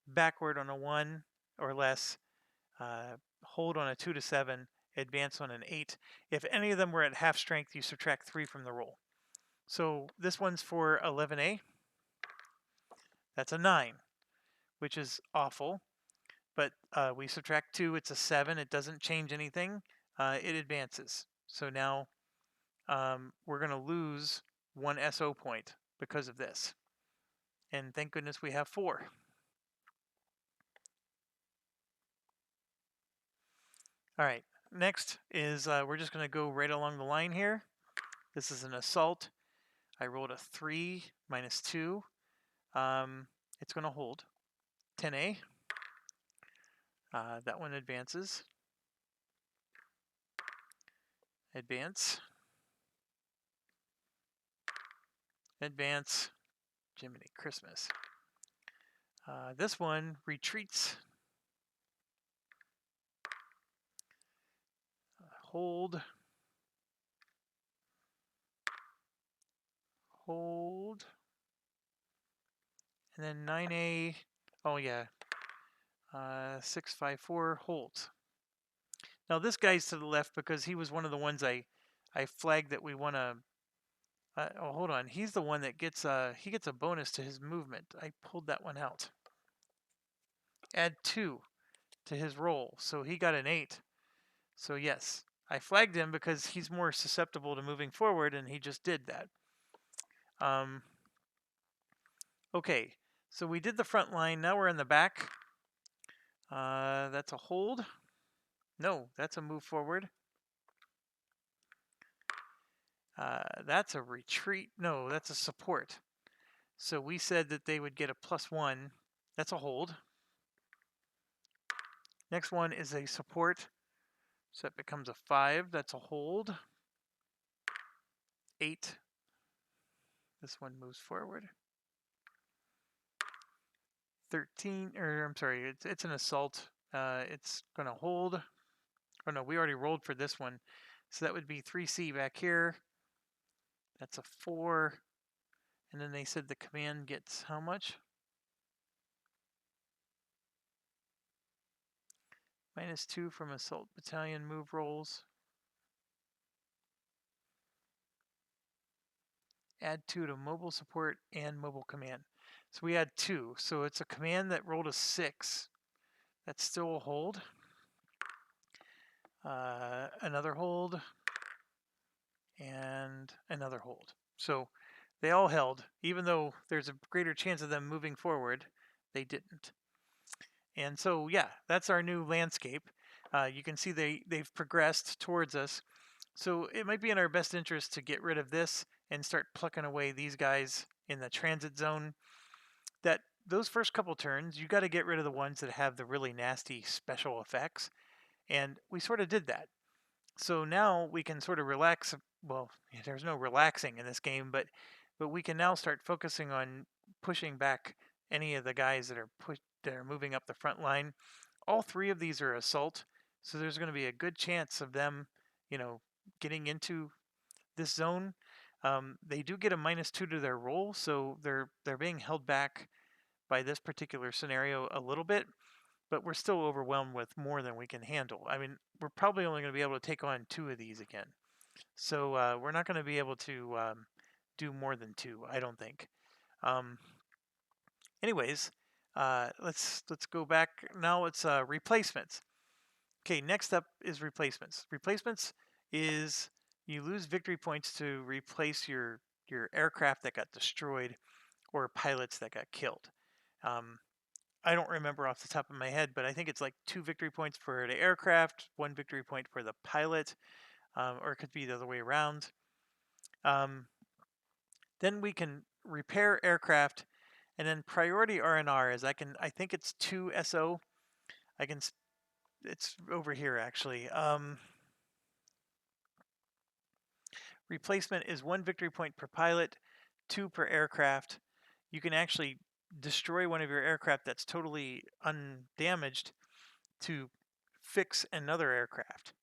backward on a 1 or less, hold on a 2 to 7, advance on an 8. If any of them were at half strength, you subtract 3 from the roll. So this one's for 11A. That's a 9, which is awful. But we subtract 2, it's a 7. It doesn't change anything. It advances. So now we're going to lose 1 SO point because of this. And thank goodness we have 4. All right, next is we're just going to go right along the line here. This is an assault. I rolled a 3 -2. It's going to hold. 10A. That one advances. Advance. Advance. Jiminy Christmas. This one retreats. Hold. Hold. And then 9A. Oh, yeah. 654 holds. Now this guy's to the left because he was one of the ones I flagged that we want to. Oh, hold on. He's the one that gets he gets a bonus to his movement. I pulled that one out. Add 2 to his roll, so he got an 8. So yes, I flagged him because he's more susceptible to moving forward, and he just did that. Okay, so we did the front line. Now we're in the back. That's a hold. No, that's a move forward. That's a retreat. No, that's a support. So we said that they would get a +1. That's a hold. Next one is a support. So that becomes a 5. That's a hold. 8. This one moves forward. 13, or I'm sorry, it's an assault. It's going to hold. Oh no, we already rolled for this one. So that would be 3C back here. That's a 4. And then they said the command gets how much? -2 from assault battalion move rolls. Add 2 to mobile support and mobile command. So we add 2. So it's a command that rolled a 6. That's still a hold. Another hold. And another hold. So they all held. Even though there's a greater chance of them moving forward, they didn't. And so, yeah, that's our new landscape. You can see they've progressed towards us. So it might be in our best interest to get rid of this and start plucking away these guys in the transit zone. That those first couple turns, you got to get rid of the ones that have the really nasty special effects. And we sort of did that. So now we can sort of relax. Well, there's no relaxing in this game, but we can now start focusing on pushing back any of the guys that are moving up the front line. All 3 of these are assault, so there's going to be a good chance of them, getting into this zone. They do get a -2 to their roll, so they're being held back by this particular scenario a little bit, but we're still overwhelmed with more than we can handle. I mean, we're probably only going to be able to take on 2 of these again. So we're not going to be able to do more than 2, I don't think. Anyways, let's go back. Now it's replacements. Okay, next up is replacements. Replacements is you lose victory points to replace your aircraft that got destroyed or pilots that got killed. I don't remember off the top of my head, but I think it's like 2 victory points for the aircraft, 1 victory point for the pilot, or it could be the other way around. Then we can repair aircraft, and then priority R&R is I think it's 2 SO. It's over here actually. Replacement is 1 victory point per pilot, 2 per aircraft. You can actually destroy one of your aircraft that's totally undamaged to fix another aircraft.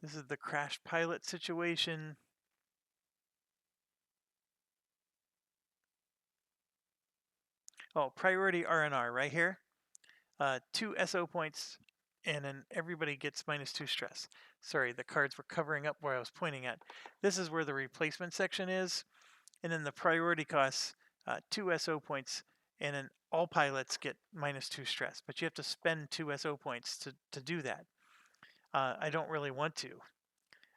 This is the crash pilot situation. Oh, priority R&R right here. 2 SO points, and then everybody gets -2 stress. Sorry, the cards were covering up where I was pointing at. This is where the replacement section is, and then the priority costs 2 SO points, and then all pilots get -2 stress. But you have to spend 2 SO points to do that. I don't really want to.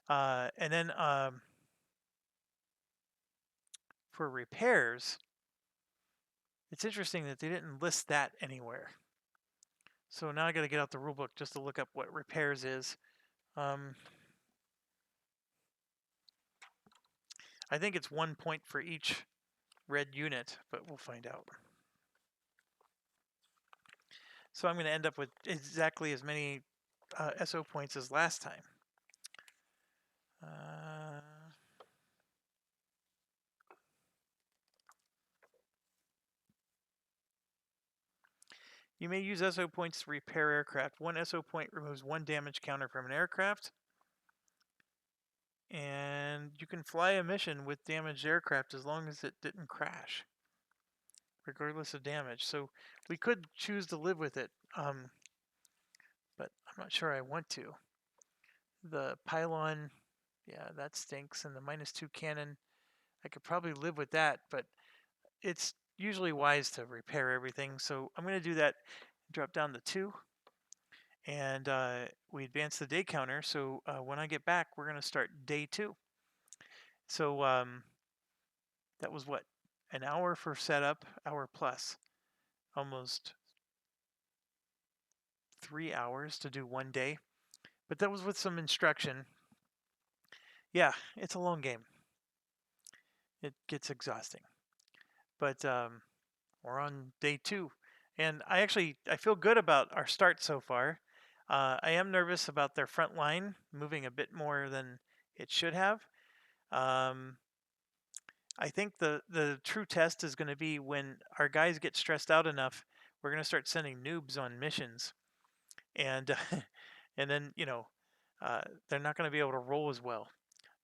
And then for repairs, it's interesting that they didn't list that anywhere. So now I got to get out the rulebook just to look up what repairs is. I think it's 1 point for each red unit, but we'll find out. So I'm going to end up with exactly as many SO points as last time. You may use SO points to repair aircraft. One SO point removes one damage counter from an aircraft. And you can fly a mission with damaged aircraft as long as it didn't crash, regardless of damage. So we could choose to live with it, but I'm not sure I want to. The pylon, yeah, that stinks. And the -2 cannon, I could probably live with that, but it's usually wise to repair everything. So I'm going to do that, drop down to 2. And we advance the day counter. So when I get back, we're going to start day 2. So that was what? An hour for setup, hour plus. Almost 3 hours to do one day. But that was with some instruction. Yeah, it's a long game. It gets exhausting. But we're on day 2. And I feel good about our start so far. I am nervous about their front line moving a bit more than it should have. I think the true test is going to be when our guys get stressed out enough, we're going to start sending noobs on missions. And and then, they're not going to be able to roll as well.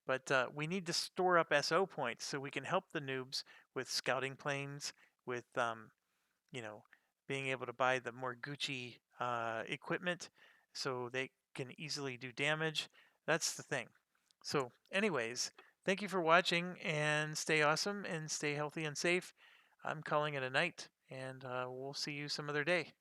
But we need to store up SO points so we can help the noobs with scouting planes, with being able to buy the more Gucci equipment so they can easily do damage. That's the thing. So, anyways, thank you for watching, and stay awesome and stay healthy and safe. I'm calling it a night, and we'll see you some other day.